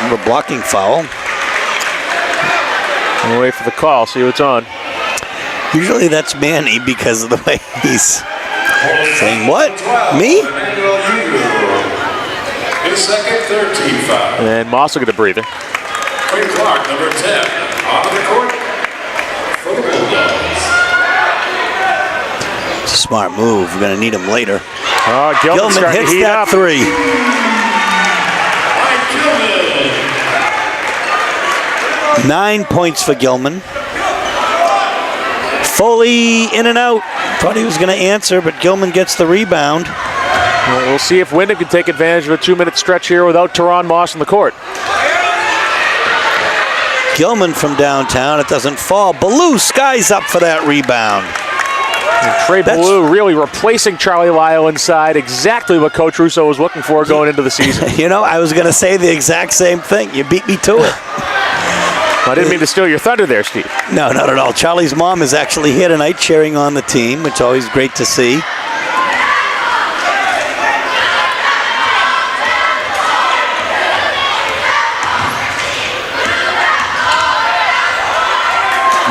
[SPEAKER 1] A blocking foul.
[SPEAKER 2] We'll wait for the call, see what's on.
[SPEAKER 1] Usually that's Manny because of the way he's saying, what? Me?
[SPEAKER 3] His second, 13 foul.
[SPEAKER 2] And Moss will get a breather.
[SPEAKER 3] Quinn Clark, number 10, on the court for the Bulldogs.
[SPEAKER 1] It's a smart move. We're going to need him later.
[SPEAKER 2] Gilman
[SPEAKER 1] hits that
[SPEAKER 2] up.
[SPEAKER 1] 3.
[SPEAKER 3] Mike Gilman.
[SPEAKER 1] 9 points for Gilman. Foley in and out. Thought he was going to answer, but Gilman gets the rebound.
[SPEAKER 2] Well, we'll see if Windham can take advantage of a 2-minute stretch here without Teron Moss on the court.
[SPEAKER 1] Gilman from downtown. It doesn't fall. Ballou skies up for that rebound.
[SPEAKER 2] And Trey Ballou really replacing Charlie Lyle inside. Exactly what Coach Russo was looking for going into the season.
[SPEAKER 1] You know, I was going to say the exact same thing. You beat me to it.
[SPEAKER 2] I didn't mean to steal your thunder there, Steve.
[SPEAKER 1] No, not at all. Charlie's mom is actually here tonight cheering on the team, which is always great to see.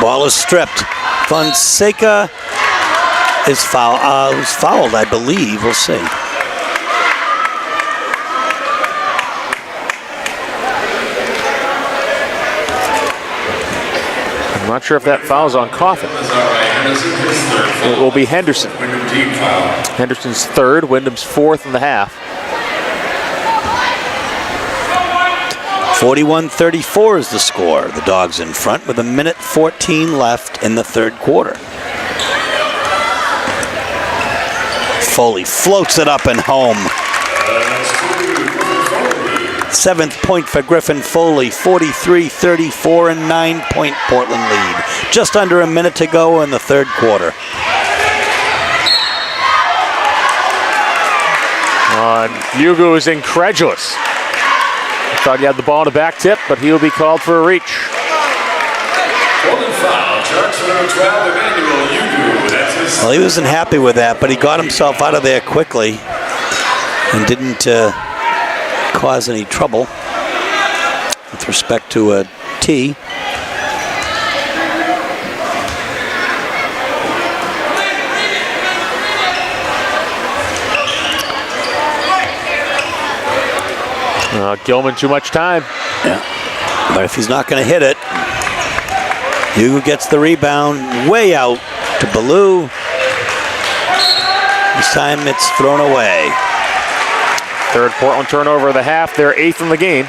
[SPEAKER 1] Ball is stripped. Fonseca is fouled, I believe. We'll see.
[SPEAKER 2] I'm not sure if that foul's on Coffin. It will be Henderson. Henderson's third, Wyndham's fourth in the half.
[SPEAKER 1] 41-34 is the score. The Dogs in front with 1:14 left in the third quarter. Foley floats it up and home. 7th point for Griffin Foley, 43-34 and 9-point Portland lead. Just under a minute to go in the third quarter.
[SPEAKER 2] Hugo is incredulous. Thought he had the ball in a back tip, but he'll be called for a reach.
[SPEAKER 1] Well, he wasn't happy with that, but he got himself out of there quickly and didn't cause any trouble with respect to a tee.
[SPEAKER 2] Gilman too much time.
[SPEAKER 1] Yeah, but if he's not going to hit it, Hugo gets the rebound way out to Ballou. This time it's thrown away.
[SPEAKER 2] Third Portland turnover of the half. They're 8th in the game.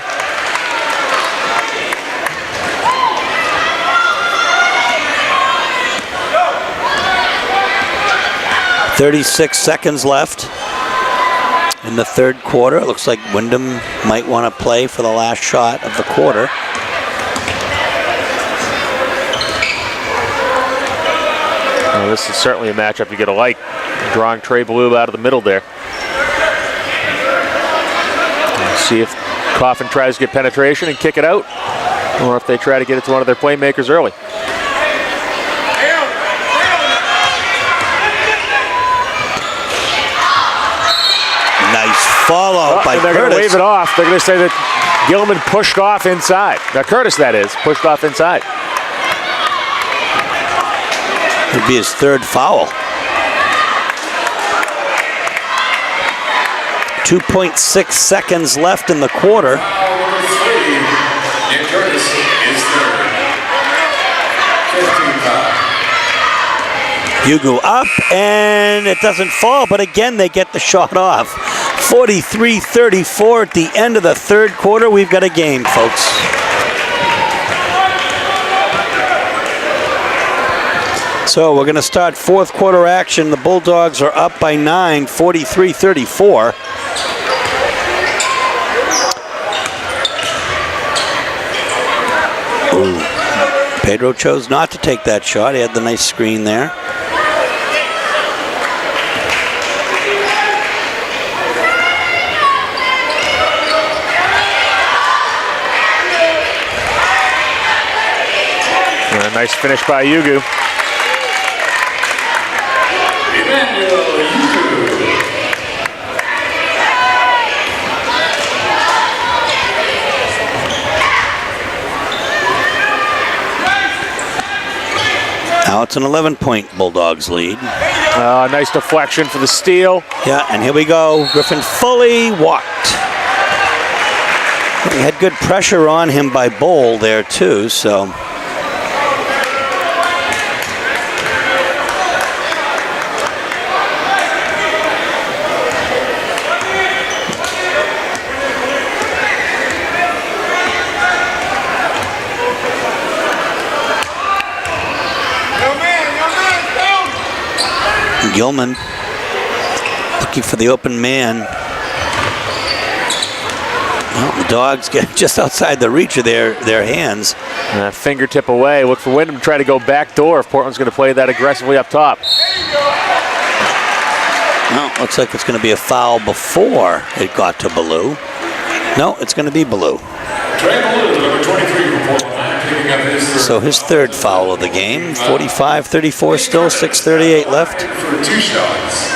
[SPEAKER 1] .36 seconds left in the third quarter. It looks like Windham might want to play for the last shot of the quarter.
[SPEAKER 2] Well, this is certainly a matchup you get a like. Drawing Trey Ballou out of the middle there. See if Coffin tries to get penetration and kick it out, or if they try to get it to one of their playmakers early.
[SPEAKER 1] Nice follow by
[SPEAKER 2] They're
[SPEAKER 1] Curtis.
[SPEAKER 2] going to wave it off. They're going to say that Gilman pushed off inside. Now Curtis, that is, pushed off inside.
[SPEAKER 1] It'd be his third foul. 2.6 seconds left in the quarter. Hugo up, and it doesn't fall, but again they get the shot off. 43-34 at the end of the third quarter. We've got a game, folks. So we're going to start fourth quarter action. The Bulldogs are up by 9, 43-34. Ooh. Pedro chose not to take that shot. He had the nice screen there.
[SPEAKER 2] And a nice finish by Yugu.
[SPEAKER 1] Now it's an 11-point Bulldogs lead.
[SPEAKER 2] Nice deflection for the steal.
[SPEAKER 1] Yeah, and here we go. Griffin Foley walked. He had good pressure on him by Bowl there too, so. Gilman looking for the open man. Well, the Dogs get just outside the reach of their hands.
[SPEAKER 2] Fingertip away. Look for Windham to try to go back door if Portland's going to play that aggressively up top.
[SPEAKER 1] Well, looks like it's going to be a foul before it got to Ballou. No, it's going to be Ballou.
[SPEAKER 3] Trey Ballou, number 23 from Portland, picking up his third.
[SPEAKER 1] So his third foul of the game. 45-34 still, 6:38 left.
[SPEAKER 3] For 2 shots.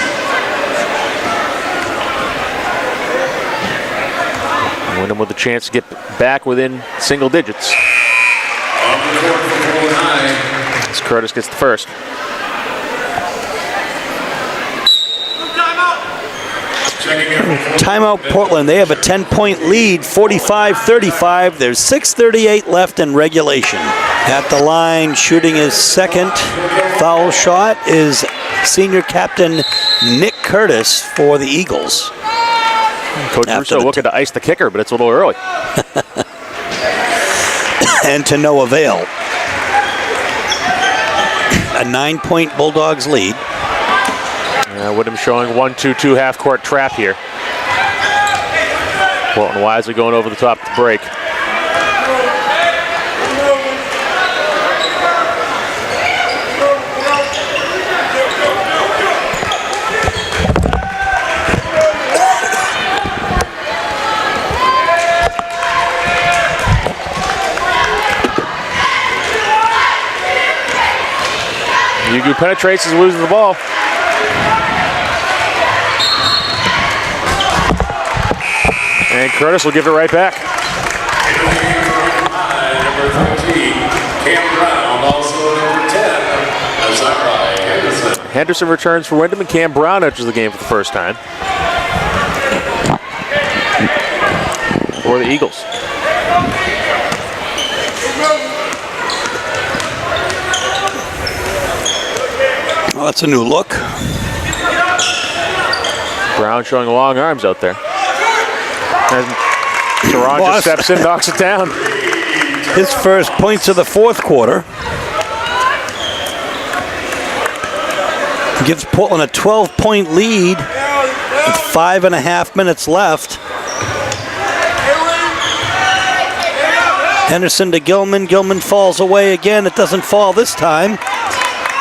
[SPEAKER 2] Windham with a chance to get back within single digits.
[SPEAKER 3] On the court for Portland High.
[SPEAKER 2] As Curtis gets the first.
[SPEAKER 1] Timeout Portland. They have a 10-point lead, 45-35. There's 6:38 left in regulation. At the line, shooting his second foul shot is senior captain Nick Curtis for the Eagles.
[SPEAKER 2] Coach Russo looking to ice the kicker, but it's a little early.
[SPEAKER 1] And to no avail. A 9-point Bulldogs lead.
[SPEAKER 2] Windham showing 1-2-2 half-court trap here. Portland wisely going over the top to break. Ugu penetrates as loses the ball. And Curtis will give it right back.
[SPEAKER 3] Number 13, Cam Brown, also number 10, Azari Henderson.
[SPEAKER 2] Henderson returns for Windham, and Cam Brown enters the game for the first time for the Eagles.
[SPEAKER 1] Well, that's a new look.
[SPEAKER 2] Brown showing long arms out there. And Tehran just steps in, knocks it down.
[SPEAKER 1] His first points of the fourth quarter. Gives Portland a 12-point lead with 5.5 minutes left. Henderson to Gilman. Gilman falls away again. It doesn't fall this time.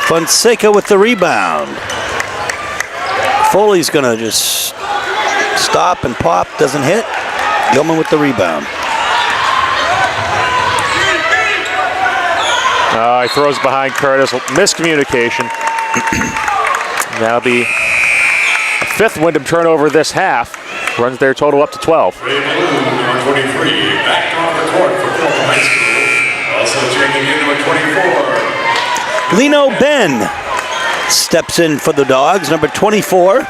[SPEAKER 1] Fonseca with the rebound. Foley's going to just stop and pop. Doesn't hit. Gilman with the rebound.
[SPEAKER 2] He throws behind Curtis. Miscommunication. That'll be a 5th Windham turnover this half. Runs their total up to 12.
[SPEAKER 3] Trey Ballou, number 23, back on the court for Portland High School. Also checking in number 24.
[SPEAKER 1] Lino Ben steps in for the Dogs, number 24.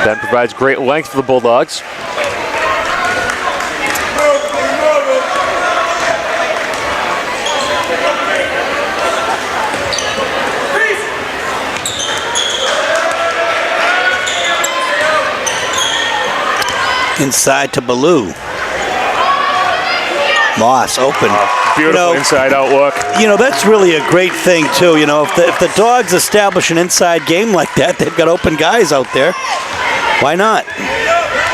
[SPEAKER 2] Ben provides great length for the Bulldogs.
[SPEAKER 1] Inside to Ballou. Moss open.
[SPEAKER 2] Beautiful inside out look.
[SPEAKER 1] That's really a great thing too. If the Dogs establish an inside game like that, they've got open guys out there. Why not?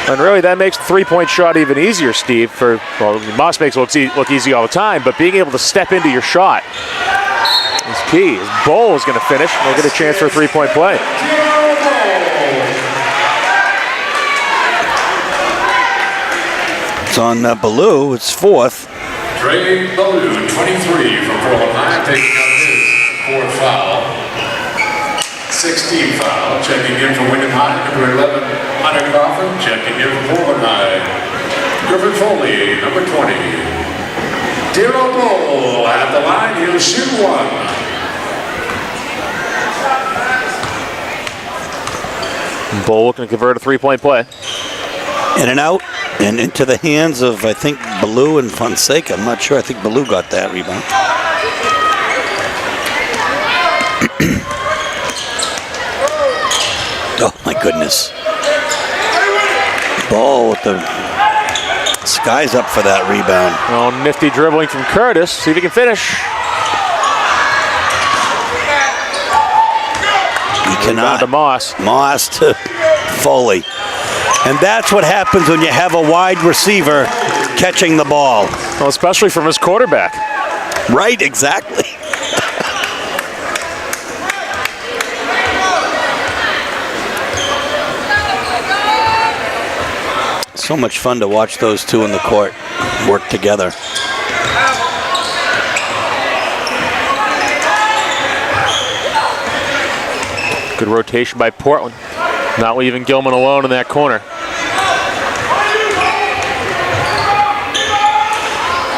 [SPEAKER 2] And really, that makes the three-point shot even easier, Steve. Moss makes it look easy all the time, but being able to step into your shot is key. His Bowl is going to finish, and they'll get a chance for a three-point play.
[SPEAKER 1] It's on Ballou. It's 4th.
[SPEAKER 3] Trey Ballou, 23 from Portland High, taking up his 4th foul. 16th foul, checking in for Windham High, number 11, Hunter Coffin, checking in for Portland High. Griffin Foley, number 20. Dero Bull at the line, he'll shoot one.
[SPEAKER 2] Bull looking to convert a three-point play.
[SPEAKER 1] In and out, and into the hands of, I think, Ballou and Fonseca. I'm not sure. I think Ballou got that rebound. Oh, my goodness. Ball with the skies up for that rebound.
[SPEAKER 2] Oh, nifty dribbling from Curtis. See if he can finish. Down to Moss.
[SPEAKER 1] Moss to Foley. And that's what happens when you have a wide receiver catching the ball.
[SPEAKER 2] Well, especially from his quarterback.
[SPEAKER 1] Right, exactly. So much fun to watch those two in the court work together.
[SPEAKER 2] Good rotation by Portland. Not leaving Gilman alone in that corner.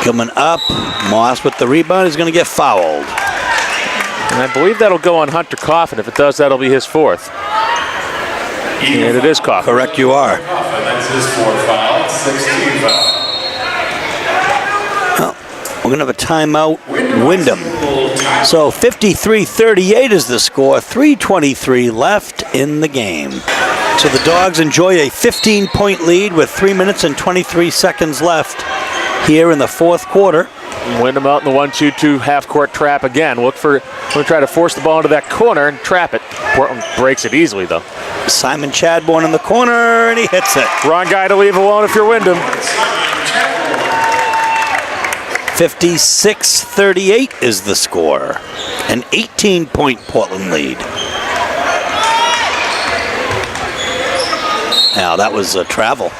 [SPEAKER 1] Gilman up. Moss with the rebound is going to get fouled.
[SPEAKER 2] And I believe that'll go on Hunter Coffin. If it does, that'll be his fourth. And it is Coffin.
[SPEAKER 1] Correct, you are.
[SPEAKER 3] That's his fourth foul. 16 foul.
[SPEAKER 1] Well, we're going to have a timeout. Windham. So 53-38 is the score. 3:23 left in the game. So the Dogs enjoy a 15-point lead with 3 minutes and 23 seconds left here in the fourth quarter.
[SPEAKER 2] Windham out in the 1-2-2 half-court trap again. We'll try to force the ball into that corner and trap it. Portland breaks it easily, though.
[SPEAKER 1] Simon Chadbourne in the corner, and he hits it.
[SPEAKER 2] Wrong guy to leave alone if you're Windham.
[SPEAKER 1] 56-38 is the score. An 18-point Portland lead. Now, that was a travel.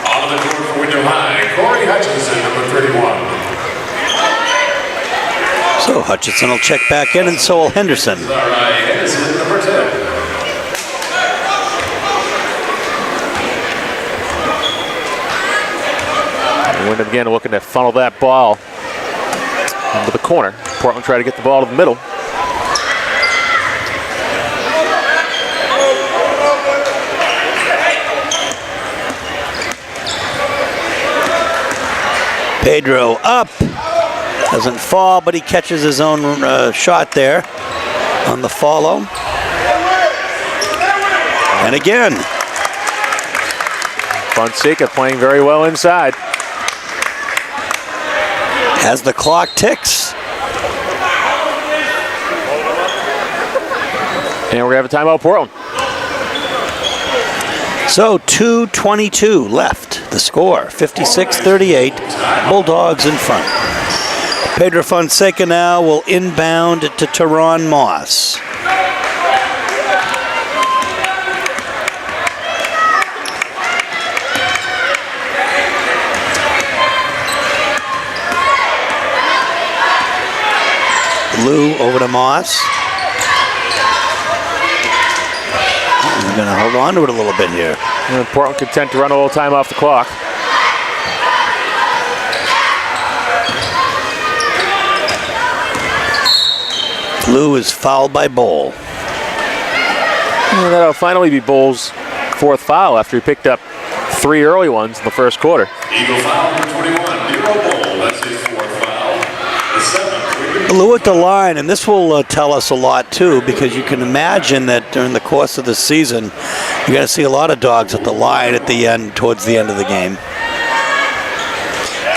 [SPEAKER 3] On the court for Windham High, Corey Hutchinson, number 31.
[SPEAKER 1] So Hutchinson will check back in, and so will Henderson.
[SPEAKER 3] All right, Henderson, number 10.
[SPEAKER 2] Windham again looking to funnel that ball into the corner. Portland try to get the ball to the middle.
[SPEAKER 1] Pedro up. Doesn't fall, but he catches his own shot there on the follow. And again.
[SPEAKER 2] Fonseca playing very well inside.
[SPEAKER 1] As the clock ticks.
[SPEAKER 2] And we're going to have a timeout, Portland.
[SPEAKER 1] So 2:22 left. The score, 56-38. Bulldogs in front. Pedro Fonseca now will inbound to Teron Moss. Lou over to Moss. He's going to hold on to it a little bit here.
[SPEAKER 2] And Portland content to run a little time off the clock.
[SPEAKER 1] Lou is fouled by Bowl.
[SPEAKER 2] And that'll finally be Bowles' fourth foul after he picked up 3 early ones in the first quarter.
[SPEAKER 3] Eagle foul number 21, Nero Bowl. That's his fourth foul. The 7th.
[SPEAKER 1] Lou at the line, and this will tell us a lot too, because you can imagine that during the course of the season, you're going to see a lot of Dogs at the line at the end, towards the end of the game.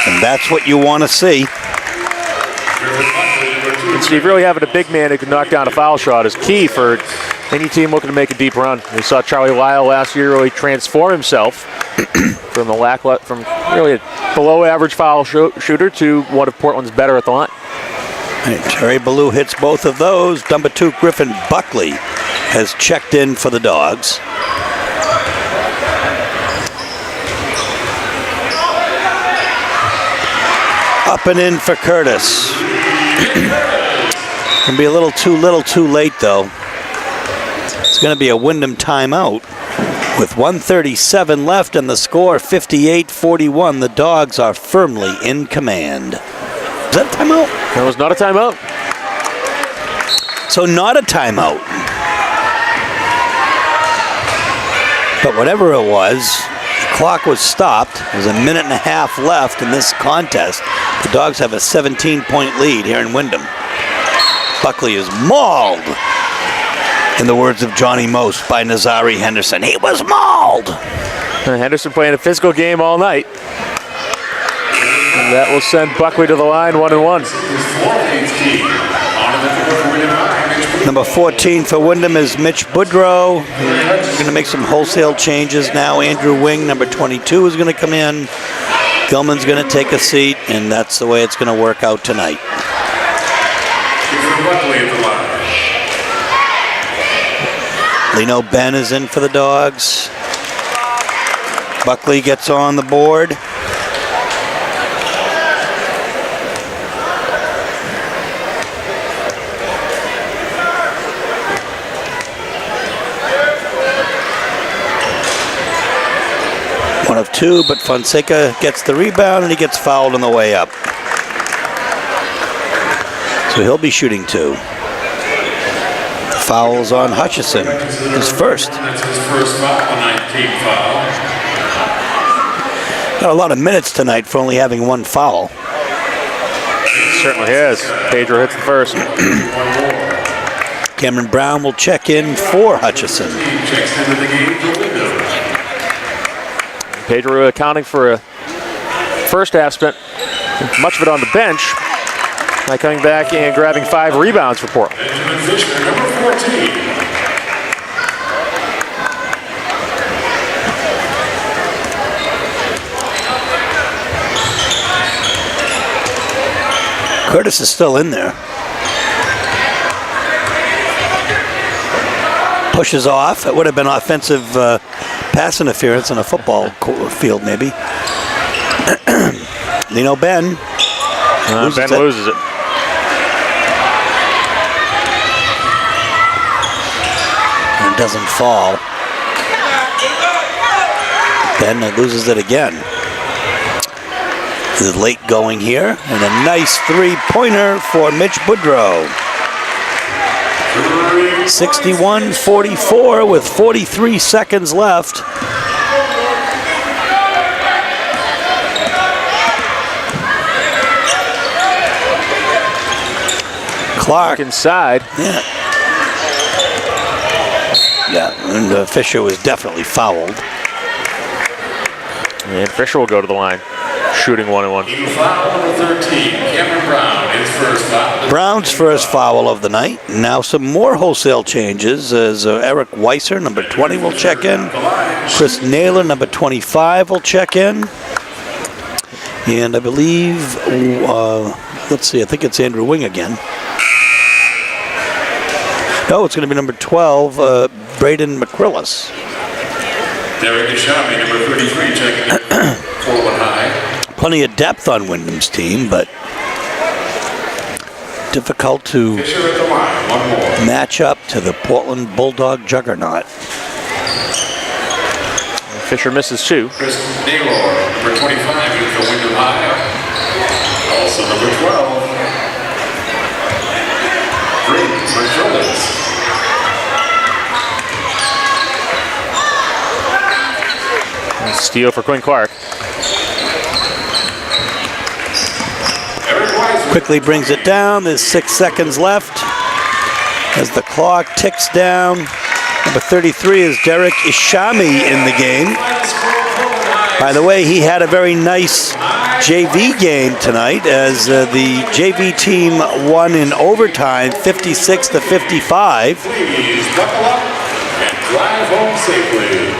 [SPEAKER 1] And that's what you want to see.
[SPEAKER 2] And Steve, really having a big man who can knock down a foul shot is key for any team looking to make a deep run. We saw Charlie Lyle last year really transform himself from really a below-average foul shooter to one of Portland's better at the line.
[SPEAKER 1] And Terry Ballou hits both of those. Number 2, Griffin Buckley has checked in for the Dogs. Up and in for Curtis. Can be a little too late though. It's going to be a Windham timeout with 1:37 left and the score 58-41. The Dogs are firmly in command. Is that a timeout?
[SPEAKER 2] That was not a timeout.
[SPEAKER 1] So not a timeout. But whatever it was, the clock was stopped. There's a minute and a half left in this contest. The Dogs have a 17-point lead here in Windham. Buckley is mauled, in the words of Johnny Most, by Nazari Henderson. He was mauled.
[SPEAKER 2] Henderson playing a physical game all night. And that will send Buckley to the line 1-1.
[SPEAKER 1] Number 14 for Windham is Mitch Boudreau. He's going to make some wholesale changes now. Andrew Wing, number 22, is going to come in. Gilman's going to take a seat, and that's the way it's going to work out tonight. Lino Ben is in for the Dogs. Buckley gets on the board. One of two, but Fonseca gets the rebound and he gets fouled on the way up. So he'll be shooting two. Fouls on Hutchison, his first.
[SPEAKER 3] That's his first foul, a 19th foul.
[SPEAKER 1] Got a lot of minutes tonight for only having one foul.
[SPEAKER 2] Certainly is. Pedro hits the first.
[SPEAKER 1] Cameron Brown will check in for Hutchison.
[SPEAKER 3] Checks into the game for Windham.
[SPEAKER 2] Pedro accounting for a first half spent much of it on the bench by coming back and grabbing 5 rebounds for Portland.
[SPEAKER 3] Benjamin Fisher, number 14.
[SPEAKER 1] Curtis is still in there. Pushes off. It would have been offensive pass interference on a football field, maybe. Lino Ben.
[SPEAKER 2] Ben loses it.
[SPEAKER 1] And doesn't fall. Ben loses it again. This is late going here. And a nice three-pointer for Mitch Boudreau. 61-44 with 43 seconds left. Clark
[SPEAKER 2] inside.
[SPEAKER 1] Yeah, and Fisher was definitely fouled.
[SPEAKER 2] And Fisher will go to the line, shooting 1-1.
[SPEAKER 3] Foul number 13, Cameron Brown, his first foul.
[SPEAKER 1] Brown's first foul of the night. Now some more wholesale changes as Eric Weiser, number 20, will check in. Chris Naylor, number 25, will check in. And I believe, let's see, I think it's Andrew Wing again. No, it's going to be number 12, Braden McCrillis.
[SPEAKER 3] Derek Ishami, number 33, checking in forward high.
[SPEAKER 1] Plenty of depth on Windham's team, but difficult to
[SPEAKER 3] Fisher at the line, one more.
[SPEAKER 1] match up to the Portland Bulldog juggernaut.
[SPEAKER 2] Fisher misses 2.
[SPEAKER 3] Chris Naylor, number 25, in for Windham High. Also number 12, Braden McCrillis.
[SPEAKER 2] Steal for Quinn Clark.
[SPEAKER 1] Quickly brings it down. There's 6 seconds left as the clock ticks down. Number 33 is Derek Ishami in the game. By the way, he had a very nice JV game tonight as the JV team won in overtime 56-55.
[SPEAKER 3] Please buckle up and drive home safely.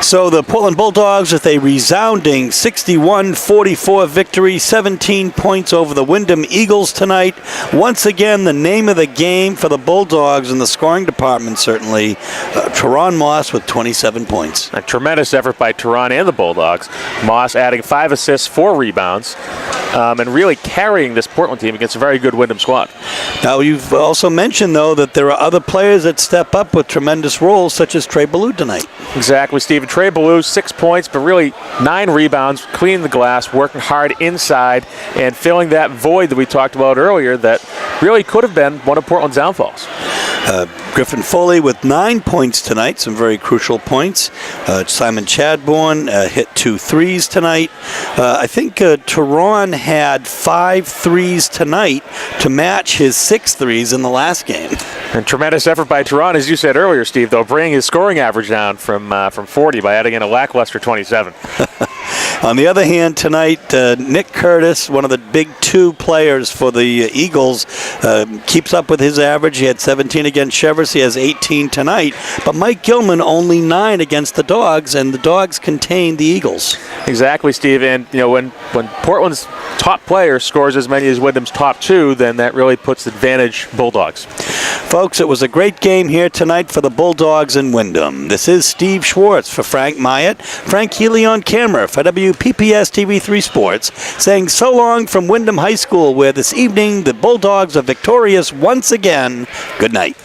[SPEAKER 1] So the Portland Bulldogs with a resounding 61-44 victory, 17 points over the Windham Eagles tonight. Once again, the name of the game for the Bulldogs in the scoring department, certainly, Teron Moss with 27 points.
[SPEAKER 2] A tremendous effort by Teron and the Bulldogs. Moss adding 5 assists, 4 rebounds, and really carrying this Portland team against a very good Windham squad.
[SPEAKER 1] Now, you've also mentioned, though, that there are other players that step up with tremendous roles, such as Trey Ballou tonight.
[SPEAKER 2] Exactly, Stephen. Trey Trey Ballou, 6 points, but really 9 rebounds, cleaning the glass, working hard inside, and filling that void that we talked about earlier that really could have been one of Portland's downfalls.
[SPEAKER 1] Griffin Foley with 9 points tonight, some very crucial points. Simon Chadbourne hit 2 threes tonight. I think Teron had 5 threes tonight to match his 6 threes in the last game.
[SPEAKER 2] And tremendous effort by Teron, as you said earlier, Steve, though, bringing his scoring average down from 40 by adding in a lackluster 27.
[SPEAKER 1] On the other hand, tonight, Nick Curtis, one of the big 2 players for the Eagles, keeps up with his average. He had 17 against Chevers. He has 18 tonight. But Mike Gilman only 9 against the Dogs, and the Dogs contain the Eagles.
[SPEAKER 2] Exactly, Steve. And when Portland's top player scores as many as Windham's top 2, then that really puts the advantage Bulldogs.
[SPEAKER 1] Folks, it was a great game here tonight for the Bulldogs in Windham. This is Steve Schwartz for Frank Myatt, Frank Healy on camera for WPPS TV3 Sports, saying so long from Windham High School, where this evening the Bulldogs are victorious once again. Good night.